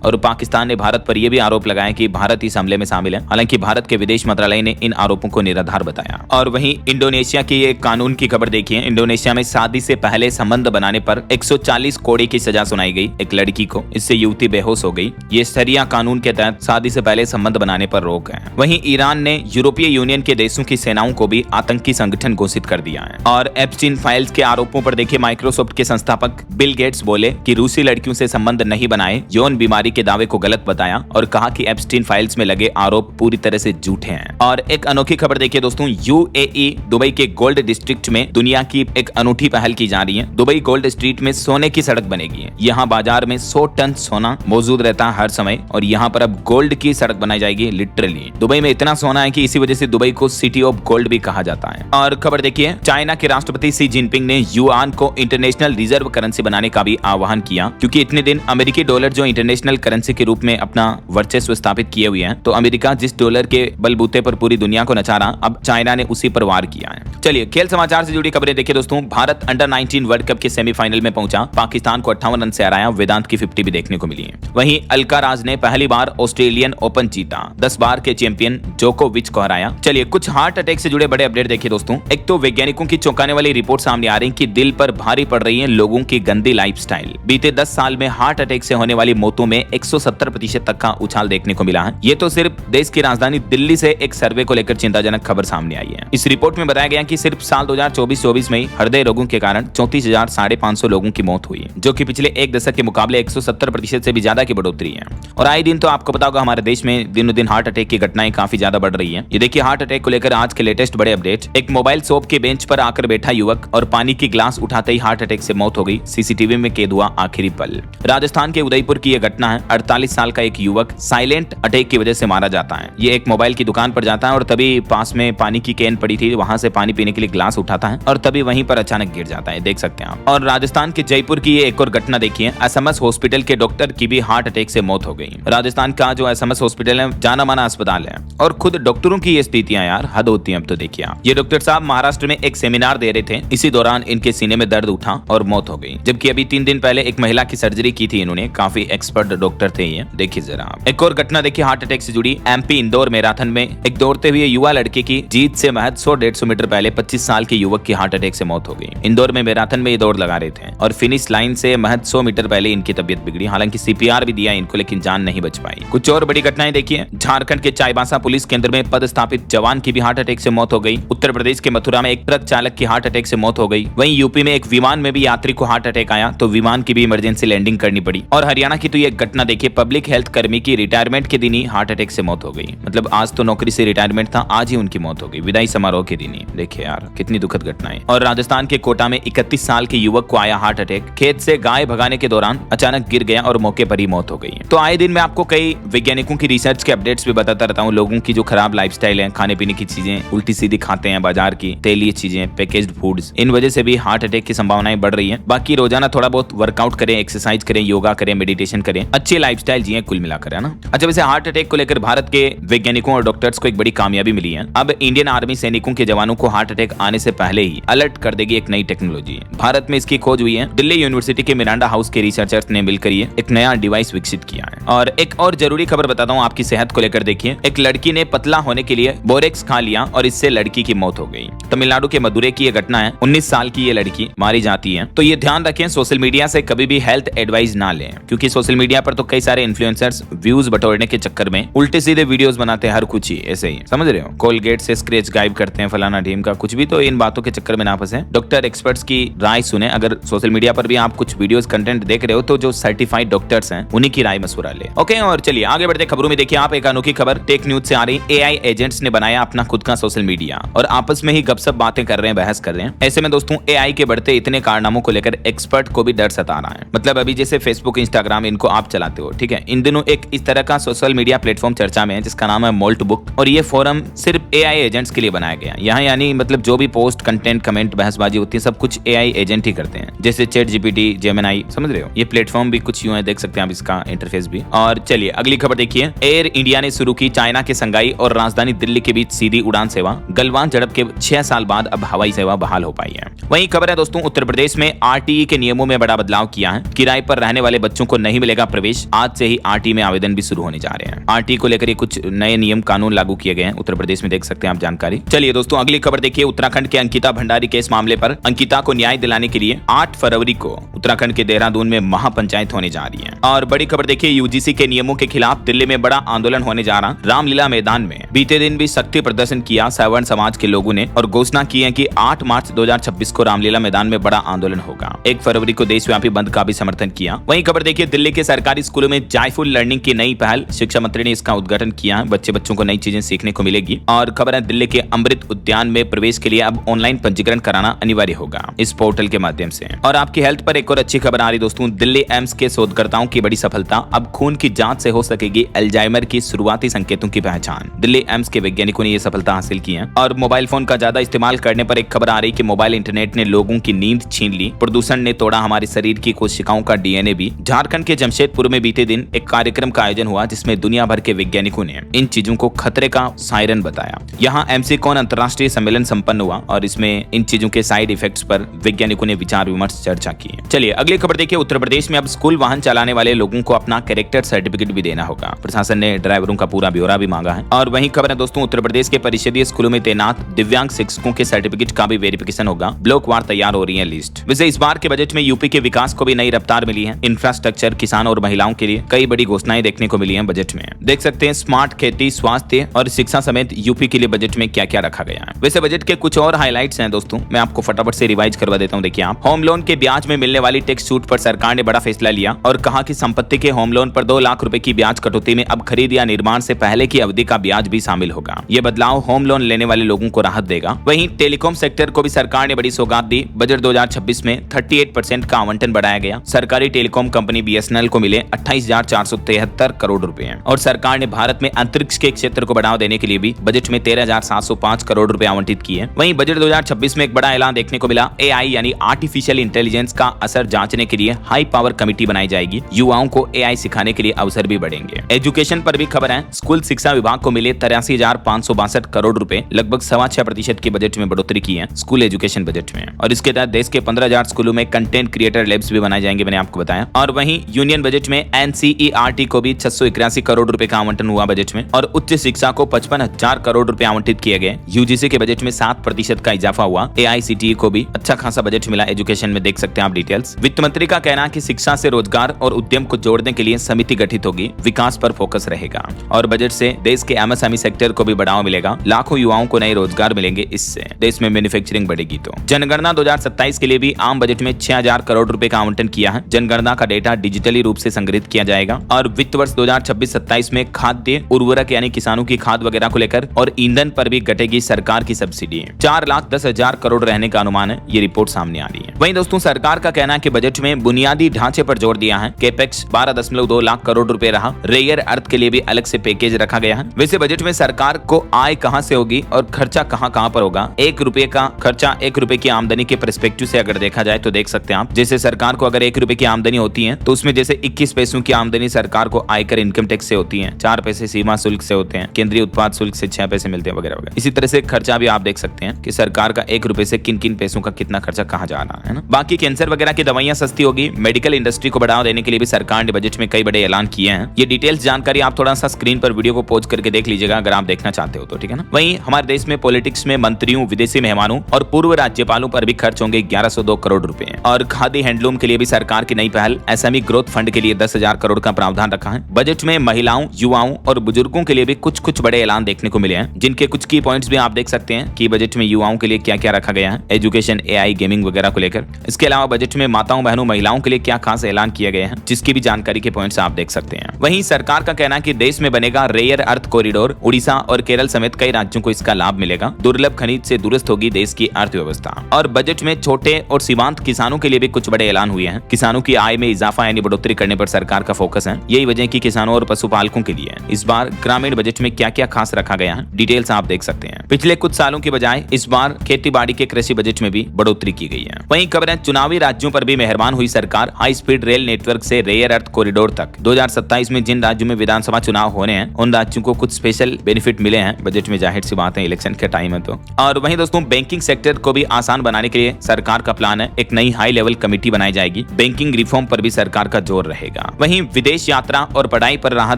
और पाकिस्तान ने भारत पर यह भी आरोप लगाया कि भारत इस हमले में शामिल है। हालांकि भारत के विदेश मंत्रालय ने इन आरोपों को निराधार बताया। और वहीं इंडोनेशिया की एक कानून की खबर देखिए, इंडोनेशिया में शादी से पहले संबंध बनाने पर 140 कोड़े की सजा सुनाई गई एक लड़की को। इससे युवती बेहोश हो गई। ये शरिया कानून के तहत शादी से पहले संबंध बनाने पर रोक है। वहीं ईरान ने यूरोपीय यूनियन के देशों की सेनाओं को भी आतंकी संगठन घोषित कर दिया है। और एप्स्टीन फाइल्स के आरोपों पर देखिए, माइक्रोसॉफ्ट के संस्थापक बिल गेट्स बोले कि रूसी लड़कियों से संबंध नहीं बनाए, यौन बीमारी के दावे को गलत बताया और कहा कि एप्स्टीन फाइल्स में लगे आरोप पूरी तरह से झूठे हैं। और एक अनोखी खबर देखिए दोस्तों, यूएई दुबई के गोल्ड डिस्ट्रिक्ट में दुनिया की एक अनूठी पहल की जा रही है। दुबई गोल्ड स्ट्रीट में सोने की सड़क बनेगी। यहाँ बाजार में 100 टन सोना मौजूद रहता है हर समय, और यहाँ पर अब गोल्ड की सड़क बनाई जाएगी। लिटरली दुबई में इतना सोना है कि इसी वजह से दुबई को सिटी ऑफ गोल्ड भी कहा जाता है। और खबर देखिए, चाइना के राष्ट्रपति शी जिनपिंग ने युआन को इंटरनेशनल रिजर्व करेंसी बनाने का भी आह्वान किया, क्योंकि इतने दिन अमेरिकी डॉलर जो इंटरनेशनल करेंसी के रूप में अपना वर्चस्व स्थापित किए हुए हैं, तो अमेरिका जिस डॉलर के बलबूते पर पूरी दुनिया को नचा रहा, अब चाइना ने उसी पर वार किया है। चलिए खेल समाचार से जुड़ी खबरें देखिए दोस्तों, भारत अंडर 19 वर्ल्ड कप के सेमीफाइनल में पहुंचा, पाकिस्तान को 58 रन से हराया, वेदांत की 50 भी देखने को मिली है। वहीं अल्काराज ने पहली बार ऑस्ट्रेलियन ओपन जीता, 10 बार के चैंपियन जोकोविच को हराया। चलिए कुछ हार्ट अटैक से जुड़े बड़े अपडेट देखिए दोस्तों। एक तो वैज्ञानिकों की चौंकाने वाली रिपोर्ट सामने आ रही है कि दिल पर भारी पड़ रही है लोगों की गंदी लाइफस्टाइल। बीते 10 साल में हार्ट अटैक से होने वाली मौतों में 170% तक का उछाल देखने को मिला है। ये तो सिर्फ देश की राजधानी दिल्ली से एक सर्वे को लेकर चिंताजनक खबर सामने आई है। इस रिपोर्ट में बताया गया कि सिर्फ साल 2024-24 में हृदय रोगों के कारण 34,500 लोगों की मौत हुई, जो कि पिछले एक दशक के मुकाबले 170% से भी ज्यादा की बढ़ोतरी है। और आए दिन तो आपको पता होगा हमारे देश में दिनों दिन हार्ट अटैक की घटनाएं काफी ज्यादा बढ़ रही है। ये देखिए हार्ट अटैक को लेकर आज के लेटेस्ट बड़े अपडेट। एक मोबाइल शॉप के बेंच पर आकर बैठा युवक और पानी की ग्लास उठाते ही हार्ट अटैक से मौत हो गई, सीसीटीवी में कैद हुआ आखिरी पल। राजस्थान के उदयपुर की यह घटना है। 48 साल का एक युवक साइलेंट अटैक की वजह से मारा जाता है। ये एक मोबाइल की दुकान पर जाता है और तभी पास में पानी की कैन पड़ी थी, वहां से पानी पीने के लिए ग्लास उठाता है और तभी वहीं पर अचानक गिर जाता है, देख सकते हैं आप। और राजस्थान के जयपुर की ये एक और घटना देखिए, एसएमएस हॉस्पिटल के डॉक्टर की भी हार्ट अटैक से मौत हो गई। राजस्थान का जो एसएमएस हॉस्पिटल है जाना माना अस्पताल है, और खुद डॉक्टरों की ये स्थितियां यार हद होती हैं। अब तो देखिए आप, ये डॉक्टर साहब महाराष्ट्र में एक सेमिनार दे रहे थे, इसी दौरान इनके सीने में दर्द उठा और मौत हो गई। जबकि अभी 3 दिन पहले एक महिला की सर्जरी की थी इन्होंने, काफी एक्सपर्ट डॉक्टर थे ये, देखिए जरा आप। एक और घटना देखिए हार्ट अटैक से जुड़ी, एमपी इंदौर मैराथन में एक दौड़ते हुए युवा लड़के की जीत से महज 100-150 मीटर पहले 25 साल के युवक की हार्ट अटैक से मौत हो गई। इंदौर में मैराथन में ये दौड़ लगा रहे थे और फिनिश लाइन से महज 100 मीटर पहले इनकी तबीयत बिगड़ी। हालांकि सीपीआर भी दिया इनको, लेकिन जान नहीं बच पाई। कुछ और बड़ी घटनाएं देखिए, झारखंड के चाईबासा पुलिस केंद्र में पदस्थापित जवान की भी हार्ट अटैक से मौत हो गई। उत्तर प्रदेश के मथुरा में एक ट्रक चालक की हार्ट अटैक से मौत हो गई। वहीं यूपी में एक विमान में भी यात्री को हार्ट अटैक आया, तो विमान की भी इमरजेंसी लैंडिंग करनी पड़ी। और हरियाणा की तो ये घटना देखिए, पब्लिक हेल्थ कर्मी की रिटायरमेंट के दिन ही हार्ट अटैक से मौत हो गई। मतलब आज तो नौकरी से रिटायरमेंट था, आज ही उनकी मौत हो गई विदाई समारोह के दिन ही। देखिए यार कितनी दुखद घटनाएं। और राजस्थान के कोटा में 31 साल के युवक को आया हार्ट अटैक, खेत से गाय भगाने के दौरान अचानक गिर गया और मौके पर ही मौत हो गई। तो आए दिन मैं आपको कई वैज्ञानिकों की रिसर्च के अपडेट्स भी बताता रहता हूँ। लोगों की जो खराब लाइफस्टाइल है, खाने पीने की चीजें उल्टी सीधी खाते हैं, बाजार की तेलीय चीजें, पैकेज्ड फूड्स, इन वजह से भी हार्ट अटैक की संभावनाएं बढ़ रही है। बाकी रोजाना थोड़ा बहुत वर्कआउट करें, एक्सरसाइज करें, योगा करें, मेडिटेशन करें, अच्छी लाइफस्टाइल जिए कुल मिलाकर, है ना। अच्छा वैसे हार्ट अटैक को लेकर भारत के वैज्ञानिकों और डॉक्टर्स को एक बड़ी कामयाबी मिली है। अब इंडियन आर्मी सैनिकों के जवानों को हार्ट अटैक आने से पहले ही अलर्ट कर देगी एक नई टेक्नोलॉजी। भारत में इसकी खोज हुई है। दिल्ली यूनिवर्सिटी के मिरांडा हाउस के रिसर्चर्स ने मिलकर ये एक नया डिवाइस विकसित किया है। और एक और जरूरी खबर बताता हूँ आपकी सेहत को लेकर देखिए, एक लड़की ने पतला होने के लिए बोरेक्स खा लिया और इससे लड़की की मौत हो गई। तमिलनाडु के मदुरै की यह घटना है। 19 साल की ये लड़की मारी जाती है। तो ये ध्यान रखें, सोशल मीडिया से कभी भी हेल्थ एडवाइस ना लें, क्योंकि सोशल मीडिया पर तो कई सारे इन्फ्लुएंसर्स व्यूज बटोरने के चक्कर में उल्टे सीधे वीडियोस बनाते हैं, हर कुछ ही ऐसे ही, समझ रहे हो। कोलगेट से स्क्रैच गायब करते हैं, फलाना टीम का कुछ भी। तो इन बातों के चक्कर में ना फंसे, डॉक्टर एक्सपर्ट्स की राय सुने। अगर सोशल मीडिया पर भी आप कुछ वीडियोस कंटेंट देख रहे हो तो जो सर्टिफाइड डॉक्टर्स हैं उन्हीं की राय मशवरा ले। ओके, और चलिए आगे बढ़ते खबरों में। देखिए आप, एक अनोखी खबर टेक न्यूज से आ रही। एआई एजेंट्स ने बनाया अपना खुद का सोशल मीडिया और आपस में ही गपशप बातें कर रहे हैं, बहस कर रहे हैं। ऐसे में दोस्तों एआई के बढ़ते इतने कारनामों को लेकर एक्सपर्ट को भी डर सता रहा है। मतलब अभी जैसे फेसबुक, इंस्टाग्राम, इनको आप चलाते हो, ठीक है, इन दिनों एक इस तरह का सोशल मीडिया प्लेटफॉर्म चर्चा में है जिसका नाम है मोल्ट बुक, और ये फोरम सिर्फ एआई एजेंट्स के लिए बनाया गया है। यहाँ यानी मतलब जो भी पोस्ट, कंटेंट, कमेंट, बहसबाजी होती है सब कुछ एआई एजेंट ही करते हैं, जैसे चैट जीपीटी, जेमिनी, समझ रहे हो। ये प्लेटफॉर्म भी कुछ यूं है, देख सकते हैं आप इसका इंटरफेस भी। और चलिए अगली खबर देखिए। एयर इंडिया ने शुरू की चाइना के संगाई और राजधानी दिल्ली के बीच सीधी उड़ान सेवा। गलवान झड़प के 6 साल बाद अब हवाई सेवा बहाल हो पाई है। वहीं खबर है दोस्तों, उत्तर प्रदेश में आरटीई के नियमों में बड़ा बदलाव किया है। किराए पर रहने वाले बच्चों को नहीं मिलेगा प्रवेश। आज से ही आरटीई में आवेदन भी शुरू होने जा रहे हैं। आरटीई को लेकर कुछ नए नियम कानून लागू किए गए हैं उत्तर प्रदेश में, देख सकते हैं आप जानकारी। चलिए दोस्तों अगली खबर देखिए। उत्तराखंड के अंकिता भंडारी केस मामले पर अंकिता को न्याय दिलाने के लिए 8 फरवरी को उत्तराखंड के देहरादून में महापंचायत होने जा रही है। और बड़ी खबर देखिए, यूजीसी के नियमों के खिलाफ दिल्ली में बड़ा आंदोलन होने जा रहा। रामलीला मैदान में बीते दिन भी शक्ति प्रदर्शन किया सवर्ण समाज के लोगों ने और घोषणा की है कि 8 मार्च 2026 को रामलीला मैदान में बड़ा आंदोलन होगा। 1 फरवरी को देशव्यापी बंद का भी समर्थन किया। वहीं खबर देखिए, दिल्ली के सरकारी स्कूलों में जॉयफुल लर्निंग की नई पहल। शिक्षा मंत्री ने इसका उद्घाटन किया। बच्चों को नई चीजें सीखने को मिलेगी। और खबर है, दिल्ली के अमृत उद्यान में प्रवेश के लिए अब ऑनलाइन पंजीकरण कराना अनिवार्य होगा इस पोर्टल के माध्यम से। और आपकी हेल्थ पर एक और अच्छी खबर आ रही दोस्तों। दिल्ली एम्स के शोधकर्ताओं की बड़ी सफलता। अब खून की जांच से हो सकेगी अल्जाइमर की शुरुआती संकेतों की पहचान। दिल्ली एम्स के वैज्ञानिकों ने यह सफलता हासिल की है। और मोबाइल फोन का ज्यादा इस्तेमाल करने पर एक खबर आ रही कि मोबाइल इंटरनेट ने लोगों की नींद छीन ली। प्रदूषण ने तोड़ा हमारे शरीर की कोशिकाओं का डीएनए भी। झारखंड के जमशेदपुर में बीते दिन एक कार्यक्रम का आयोजन हुआ जिसमें दुनिया भर के वैज्ञानिकों ने इन चीजों को खतरे का सायरन बताया। यहाँ एमसीकॉन अंतर्राष्ट्रीय सम्मेलन संपन्न हुआ और इसमें इन चीजों के साइड इफेक्ट्स पर वैज्ञानिकों ने विचार विमर्श चर्चा की। चलिए अगली खबर देखिए। उत्तर प्रदेश में अब स्कूल वाहन चलाने वाले लोगों को अपना कैरेक्टर सर्टिफिकेट भी देना होगा। प्रशासन ने ड्राइवरों का पूरा ब्यौरा भी मांगा है। और वहीं खबर है दोस्तों, उत्तर प्रदेश के परिषदीय स्कूलों में तैनात दिव्यांग शिक्षकों के सर्टिफिकेट का भी वेरिफिकेशन होगा। ब्लॉक वार तैयार हो रही है लिस्ट। वैसे इस बार के बजट में यूपी के विकास को भी नई रफ्तार मिली है। इंफ्रास्ट्रक्चर, किसान और महिलाओं के लिए कई बड़ी घोषणाएं देखने को मिली है बजट में। देख सकते हैं स्मार्ट खेती, स्वास्थ्य और शिक्षा समेत यूपी के लिए बजट में क्या क्या रखा गया है। वैसे बजट के कुछ और हाइलाइट्स हैं दोस्तों, मैं आपको फटाफट से रिवाइज करवा देता हूं। देखिए आप, होम लोन के ब्याज में मिलने वाली टैक्स छूट पर सरकार ने बड़ा फैसला लिया और कहा कि संपत्ति के होम लोन पर 2 लाख रुपए की ब्याज कटौती में अब खरीद या निर्माण से पहले की अवधि का ब्याज भी शामिल होगा। ये बदलाव होम लोन लेने वाले लोगों को राहत देगा। वहीं टेलीकॉम सेक्टर को भी सरकार ने बड़ी सौगात दी। बजट 2026 में 38% का आवंटन बढ़ाया गया। सरकारी टेलीकॉम कंपनी बीएसएनएल को मिले 28,473 करोड़ रुपए और सरकार ने भारत में अंतरिक्ष के क्षेत्र को बढ़ावा देने के लिए भी बजट में 13,705 करोड़ रुपए आवंटित किए। वहीं बजट 2026 में एक बड़ा ऐलान देखने को मिला। एआई यानी आर्टिफिशियल इंटेलिजेंस का असर जांचने के लिए हाई पावर कमेटी बनाई जाएगी। युवाओं को एआई सिखाने के लिए अवसर भी बढ़ेंगे। एजुकेशन पर भी खबर है। स्कूल शिक्षा विभाग को मिले 83,562 करोड़ रुपए, लगभग 6.25% की बजट में बढ़ोतरी की है स्कूल एजुकेशन बजट में। और इसके तहत देश के 15,000 स्कूलों में कंटेंट क्रिएटर लैब्स भी बनाए जाएंगे, मैंने आपको बताया। और वहीं यूनियन बजट में एनसीईआरटी को भी 681 करोड़ रुपए का आवंटन हुआ बजट में। और उच्च शिक्षा को 55,000 करोड़ रुपए आवंटित किए गए। यूजीसी के बजट में 7% का इजाफा हुआ। एआईसीटीई को भी अच्छा खासा बजट मिला एजुकेशन में, देख सकते हैं आप डिटेल्स। वित्त मंत्री का कहना है कि शिक्षा से रोजगार और उद्यम को जोड़ने के लिए समिति गठित होगी। विकास पर फोकस रहेगा। और बजट से देश के एमएसएमई सेक्टर को भी बढ़ावा मिलेगा। लाखों युवाओं को नए रोजगार मिलेंगे। इससे देश में मैन्युफैक्चरिंग बढ़ेगी। तो जनगणना 2027 के लिए भी आम बजट में 6,000 करोड़ रुपए का आवंटन किया है। जनगणना का डेटा डिजिटली रूप से संग्रहित किया जाएगा। और वित्त वर्ष 2026-27 में खाद्य उर्वरक यानी किसानों की खाद वगैरह को लेकर और ईंधन पर भी घटेगी सरकार की सब्सिडी। 4,10,000 करोड़ रहने का अनुमान है। ये रिपोर्ट सामने आ रही है। वहीं दोस्तों सरकार का कहना है कि बजट में बुनियादी ढांचे पर जोर दिया है। कैपेक्स 12.2 लाख करोड़ रुपए रहा। रेयर अर्थ के लिए भी अलग से पैकेज रखा गया है। वैसे बजट में सरकार को आय कहां से होगी और खर्चा कहां पर होगा। 1 रुपए का खर्चा 1 रुपए की आमदनी के पर्सपेक्टिव से अगर देखा जाए तो देख सकते हैं आप, जैसे सरकार को अगर 1 रुपए की आमदनी होती है तो उसमें जैसे 21 पैसों की आमदनी सरकार को आयकर इनकम टैक्स से होती है, 4 पैसे सीमा शुल्क से होते हैं, केंद्रीय उत्पाद शुल्क से 6 पैसे मिलते हैं वगैरह वगैरह। इसी तरह से खर्चा भी आप देख सकते हैं कि सरकार का 1 रुपए से किन किन पैसों का कितना खर्चा कहाँ जा रहा है ना। बाकी कैंसर वगैरह की दवाइयां सस्ती होगी। मेडिकल इंडस्ट्री को बढ़ावा देने के लिए भी सरकार ने बजट में कई बड़े ऐलान किए हैं। ये डिटेल्स जानकारी आप थोड़ा सा स्क्रीन पर वीडियो को पॉज करके देख लीजिएगा अगर आप देखना चाहते हो तो, ठीक है ना। वहीं हमारे देश में पॉलिटिक्स में मंत्रियों, विदेशी मेहमानों और पूर्व राज्यपालों पर भी खर्च होंगे 1102 करोड़ रुपए। और खादी हैंडलूम के लिए भी सरकार की नई पहल। एसएमई ग्रोथ फंड के लिए 10,000 करोड़ का प्रावधान रखा है। बजट में महिलाओं, युवाओं और बुजुर्गों के लिए भी कुछ बड़े ऐलान देखने को मिले हैं, जिनके कुछ की पॉइंट्स भी आप देख सकते हैं कि बजट में युवाओं के लिए क्या क्या रखा गया है, एजुकेशन, एआई, गेमिंग वगैरह को लेकर। इसके अलावा बजट में माताओं, बहनों, महिलाओं के लिए क्या खास ऐलान किया गया है, जिसकी भी जानकारी के पॉइंट्स आप देख सकते हैं। वहीं सरकार का कहना है कि देश में बनेगा रेयर अर्थ कॉरिडोर। उड़ीसा और केरल समेत कई राज्यों को इसका लाभ मिलेगा। दुर्लभ खनिज से दुरुस्त होगी देश की अर्थव्यवस्था। और बजट में छोटे और सीमांत किसानों के लिए भी कुछ बड़े ऐलान हुए हैं। किसानों की आय में इजाफा यानी बढ़ोतरी करने पर सरकार का फोकस है। यही वजह वजह की किसानों और पशुपालकों के लिए इस बार ग्रामीण बजट में क्या क्या खास रखा गया है, डिटेल्स आप देख सकते हैं। पिछले कुछ सालों की बजाय इस बार खेती बाड़ी के कृषि बजट में भी बढ़ोतरी की गई है। वहीं खबर है चुनावी राज्यों पर भी मेहरबान हुई सरकार। हाई स्पीड रेल नेटवर्क से रेयर अर्थ कॉरिडोर तक 2027 में जिन राज्यों में विधानसभा चुनाव होने हैं उन राज्यों को कुछ स्पेशल बेनिफिट मिले हैं बजट में, जाहिर सी बात है इलेक्शन के टाइम है तो। और वहीं दोस्तों बैंकिंग सेक्टर को भी आसान बनाने के लिए सरकार का प्लान है, एक नई हाई लेवल कमेटी बनाई जाएगी। बैंकिंग रिफॉर्म पर भी सरकार का जोर रहेगा। वहीं विदेश यात्रा और पढ़ाई पर राहत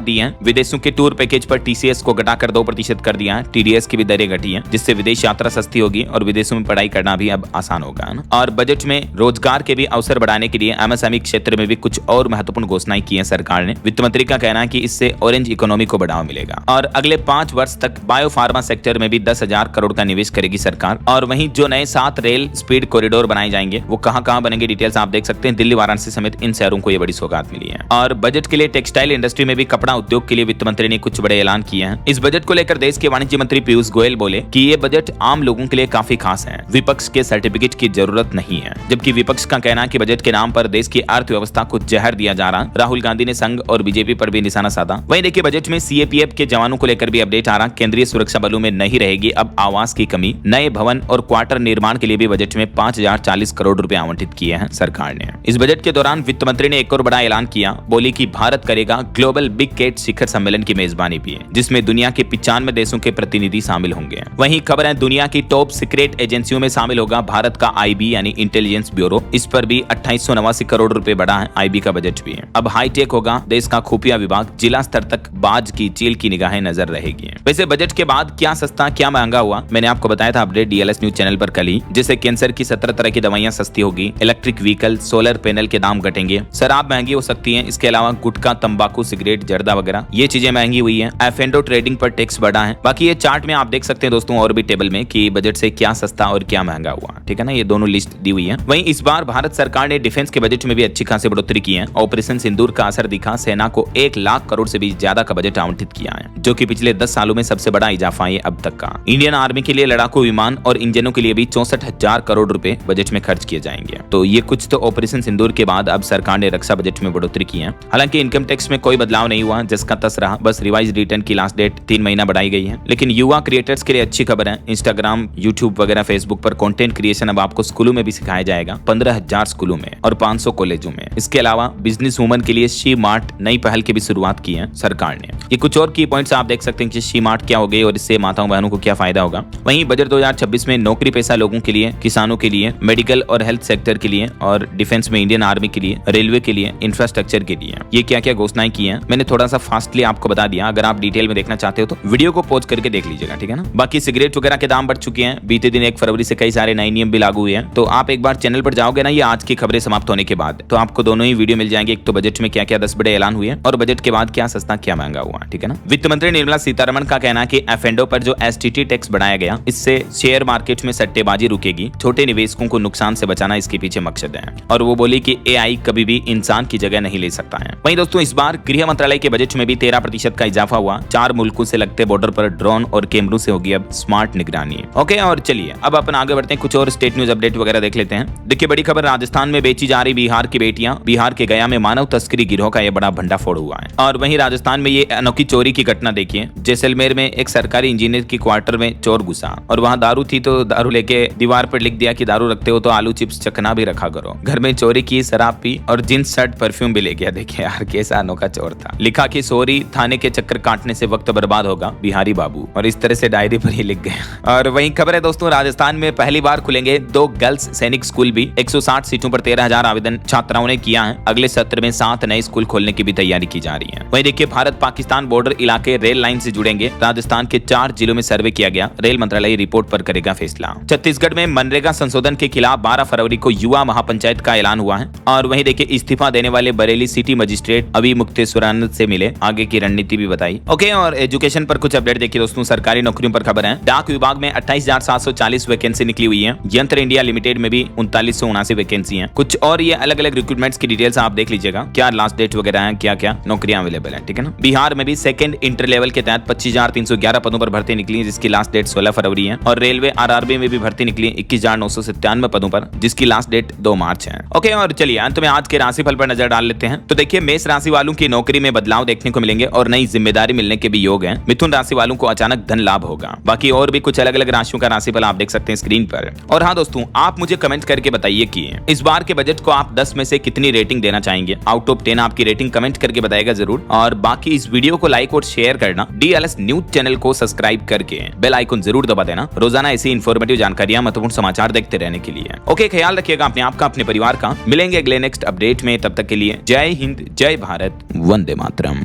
दी है। विदेशों के टूर पैकेज पर TCS को घटाकर 2% कर दिया है। TDS की भी दरें घटी है, जिससे विदेश यात्रा सस्ती होगी और विदेशों में पढ़ाई करना भी अब आसान होगा, है ना। और बजट में रोजगार के भी अवसर बढ़ाने के लिए MSME क्षेत्र में भी कुछ और महत्वपूर्ण घोषणाएं की है सरकार ने। वित्त मंत्री का कहना है कि इससे ऑरेंज इकोनॉमी को बढ़ावा मिलेगा और अगले 5 वर्ष तक बायो फार्मा सेक्टर में भी 10,000 करोड़ का निवेश करेगी सरकार। और वहीं जो नए 7 रेल स्पीड कॉरिडोर बनाए जाएंगे वो कहां बनेंगे, डिटेल्स आप देख सकते हैं। दिल्ली, वाराणसी समेत इन शहरों को ये बड़ी सौगात मिली है। और बजट के लिए टेक्सटाइल इंडस्ट्री में भी कपड़ा उद्योग के लिए वित्त मंत्री ने कुछ बड़े ऐलान किए हैं। इस बजट को लेकर देश के वाणिज्य मंत्री पीयूष गोयल बोले कि ये बजट आम लोगों के लिए काफी खास है, विपक्ष के सर्टिफिकेट की जरूरत नहीं है। जबकि विपक्ष का कहना है कि बजट के नाम पर देश की अर्थव्यवस्था को जहर दिया जा रहा। राहुल गांधी ने संघ और बीजेपी पर भी निशाना साधा। वहीं देखिए बजट में CAPF के जवानों को लेकर भी अपडेट आ रहा। केंद्रीय सुरक्षा बलों में नहीं रहेगी अब आवास की कमी। नए भवन और क्वार्टर निर्माण के लिए भी बजट में 5,040 करोड़ रुपए आवंटित किए हैं सरकार ने। इस बजट के दौरान वित्त मंत्री ने एक और बड़ा ऐलान किया, बोली कि भारत करेगा ग्लोबल बिग कैट शिखर सम्मेलन की मेजबानी भी, जिसमें दुनिया के 95 देशों के प्रतिनिधि शामिल होंगे। वहीं खबर है दुनिया की टॉप सीक्रेट एजेंसियों में शामिल होगा भारत का IB यानी इंटेलिजेंस ब्यूरो। इस पर भी 2889 करोड़ रुपए बढ़ा है। IB का बजट भी है। अब हाईटेक होगा देश का खुफिया विभाग, जिला स्तर तक बाज की चील की निगाहें नजर रहेगी। वैसे बजट के बाद क्या सस्ता क्या महंगा हुआ, मैंने आपको बताया था अपडेट DLS न्यूज चैनल पर कल ही। जैसे कैंसर की 17 तरह की दवाइयां सस्ती होगी, इलेक्ट्रिक व्हीकल, सोलर पैनल के दाम घटेंगे, शराब महंगी हो सकती है। इसके अलावा गुटखा, तंबाकू, सिगरेट, जर्दा वगैरह ये चीजें महंगी हुई है। F&O ट्रेडिंग पर टैक्स बढ़ा है। बाकी ये चार्ट में आप देख सकते हैं दोस्तों और भी टेबल में कि बजट से क्या सस्ता और क्या महंगा हुआ, ठीक है ना। ये दोनों लिस्ट दी हुई है। वहीं इस बार भारत सरकार ने डिफेंस के बजट में भी अच्छी खासी बढ़ोतरी की है। ऑपरेशन सिंदूर का असर दिखा, सेना को 1 लाख करोड़ से भी ज्यादा का बजट आवंटित किया है, जो कि पिछले 10 सालों में सबसे बड़ा इजाफा है अब तक का। इंडियन आर्मी के लिए लड़ाकू विमान और इंजनों के लिए भी 64,000 करोड़ रुपए बजट में खर्च किए जाएंगे। तो ये कुछ तो ऑपरेशन सिंदूर के बाद अब सरकार ने रक्षा बजट में बढ़ोतरी की है। हालांकि इनकम टैक्स में कोई बदलाव नहीं हुआ, जिसका तस रहा, बस रिवाइज रिटर्न की लास्ट डेट 3 महीना बढ़ाई गई है। लेकिन युवा क्रिएटर्स के लिए अच्छी खबर है। इंस्टाग्राम, यूट्यूब वगैरह, फेसबुक पर कंटेंट क्रिएशन अब आपको स्कूलों में भी सिखाया जाएगा। 15,000 स्कूलों में और 500 कॉलेजों में। इसके अलावा बिजनेस वुमन के लिए शी मार्ट नई पहल की भी शुरुआत की है सरकार ने। ये कुछ और की पॉइंट्स आप देख सकते हैं कि शी मार्ट क्या हो गई और इससे माताओं बहनों को क्या फायदा होगा। वहीं बजट 2026 में नौकरी पेशा लोगों के लिए, किसानों के लिए, मेडिकल और हेल्थ सेक्टर के लिए और डिफेंस में इंडियन आर्मी के लिए, रेलवे के लिए, इंफ्रास्ट्रक्चर के लिए ये क्या क्या घोषणाएं की हैं मैंने थोड़ा सा फास्टली आपको बता दिया। अगर आप डिटेल में देखना चाहते हो तो वीडियो को पॉज करके देख लीजिएगा, ठीक है ना। बाकी सिगरेट वगैरह के दाम बढ़ चुके हैं। बीते दिन 1 फरवरी से कई सारे नए नियम भी लागू हुए हैं। तो आप एक बार चैनल पर जाओगे ना ये आज की खबरें समाप्त होने के बाद, तो आपको दोनों ही वीडियो मिल जाएंगे। एक तो बजट में क्या क्या 10 बड़े ऐलान हुए और बजट के बाद क्या सस्ता क्या महंगा हुआ, ठीक है ना। वित्त मंत्री निर्मला सीतारमण का कहना है कि F&O पर जो STT टैक्स बढ़ाया गया, इससे शेयर मार्केट में सट्टेबाजी रुकेगी। छोटे निवेशकों को नुकसान से बचाना इसके पीछे मकसद है। और वो बोली कि AI कभी भी इंसान की जगह नहीं ले सकता है। वहीं दोस्तों इस बार गृह मंत्रालय के बजट में भी 13% का इजाफा हुआ। 4 मुल्कों से लगते बॉर्डर पर ड्रोन और कैमरों से होगी अब स्मार्ट निगरानी। ओके, और चलिए अब अपन आगे बढ़ते हैं, कुछ और स्टेट न्यूज अपडेट वगैरह देख लेते हैं। देखिए बड़ी खबर, राजस्थान में बेची जा रही बिहार की बेटियां। बिहार के गया में मानव तस्करी गिरोह का यह बड़ा भंडाफोड़ हुआ है। और वहीं राजस्थान में ये अनोखी चोरी की घटना देखिए। जैसलमेर में एक सरकारी इंजीनियर की क्वार्टर में चोर घुसा और वहां दारू थी, तो दारू लेके दीवार पर लिख दिया कि दारू रखते हो तो आलू चिप्स चखना भी रखा करो। घर में चोरी की, शराब पी और जींस शर्ट परफ्यूम भी ले गया। देखिए यार कैसा अनोखा चोर था। लिखा कि सॉरी, थाने के चक्कर काटने से वक्त बर्बाद होगा बिहारी बाबू, और इस तरह से डायरी पर ही लिख गया। और वहीं खबर है दोस्तों, राजस्थान में पहली बार खुलेंगे 2 गर्ल्स सैनिक स्कूल भी। 160 सीटों पर 13,000 आवेदन छात्राओं ने किया है। अगले सत्र में 7 नए स्कूल खोलने की भी तैयारी की जा रही है। वहीं देखिए भारत पाकिस्तान बॉर्डर इलाके रेल लाइन से जुड़ेंगे। राजस्थान के 4 जिलों में सर्वे किया गया। रेल मंत्रालय रिपोर्ट पर करेगा फैसला। छत्तीसगढ़ में मनरेगा संशोधन के खिलाफ 12 फरवरी को युवा महापंचायत का ऐलान हुआ है। और वहीं देखिए इस्तीफा देने वाले बरेली सिटी मजिस्ट्रेट अभी मुक्तेश्वरानंद से मिले, आगे की रणनीति भी बताई। ओके, और एजुकेशन पर कुछ अपडेट देखिए दोस्तों। सरकारी नौकरियों पर खबर है। डाक विभाग में 28,740 वैकेंसी निकली हुई है। यंत्र इंडिया लिमिटेड में भी 3979 वैकेंसी है। कुछ और ये अलग अलग रिक्रूटमेंट्स की डिटेल्स आप देख लीजिएगा, क्या लास्ट डेट वगैरह है, क्या क्या नौकरियां अवेलेबल है, ठीक है ना। बिहार में भी सेकंड इंटर लेवल के तहत 25,311 पदों पर भर्ती निकली है, जिसकी लास्ट डेट 16 फरवरी है। और रेलवे RRB में भी भर्ती निकली है 21,997 पदों पर, जिसकी लास्ट डेट 2 मार्च है। ओके, और चलिए अंत में आज के राशिफल पर नजर डाल लेते हैं। तो देखिए मेष राशि वालों वालों की नौकरी में बदलाव देखने को मिलेंगे और नई जिम्मेदारी मिलने के भी योग हैं। मिथुन राशि वालों को अचानक धन लाभ होगा। बाकी और भी कुछ अलग अलग राशियों का राशिफल आप देख सकते हैं स्क्रीन पर। और हाँ दोस्तों, आप मुझे कमेंट करके बताइए कि इस बार के बजट को आप 10 में से कितनी रेटिंग देना चाहेंगे। आउट ऑफ 10 आपकी रेटिंग कमेंट करके बताएगा जरूर। और बाकी इस वीडियो को लाइक और शेयर करना, DLS न्यूज चैनल को सब्सक्राइब करके बेल आइकन जरूर दबा देना रोजाना ऐसी इंफॉर्मेटिव जानकारियां, महत्वपूर्ण समाचार देखते रहने के लिए। ओके, ख्याल रखिएगा अपने आप का, अपने परिवार का। मिलेंगे अगले नेक्स्ट अपडेट में, तब तक के लिए जय हिंद, जय भारत, वंदे मातरम।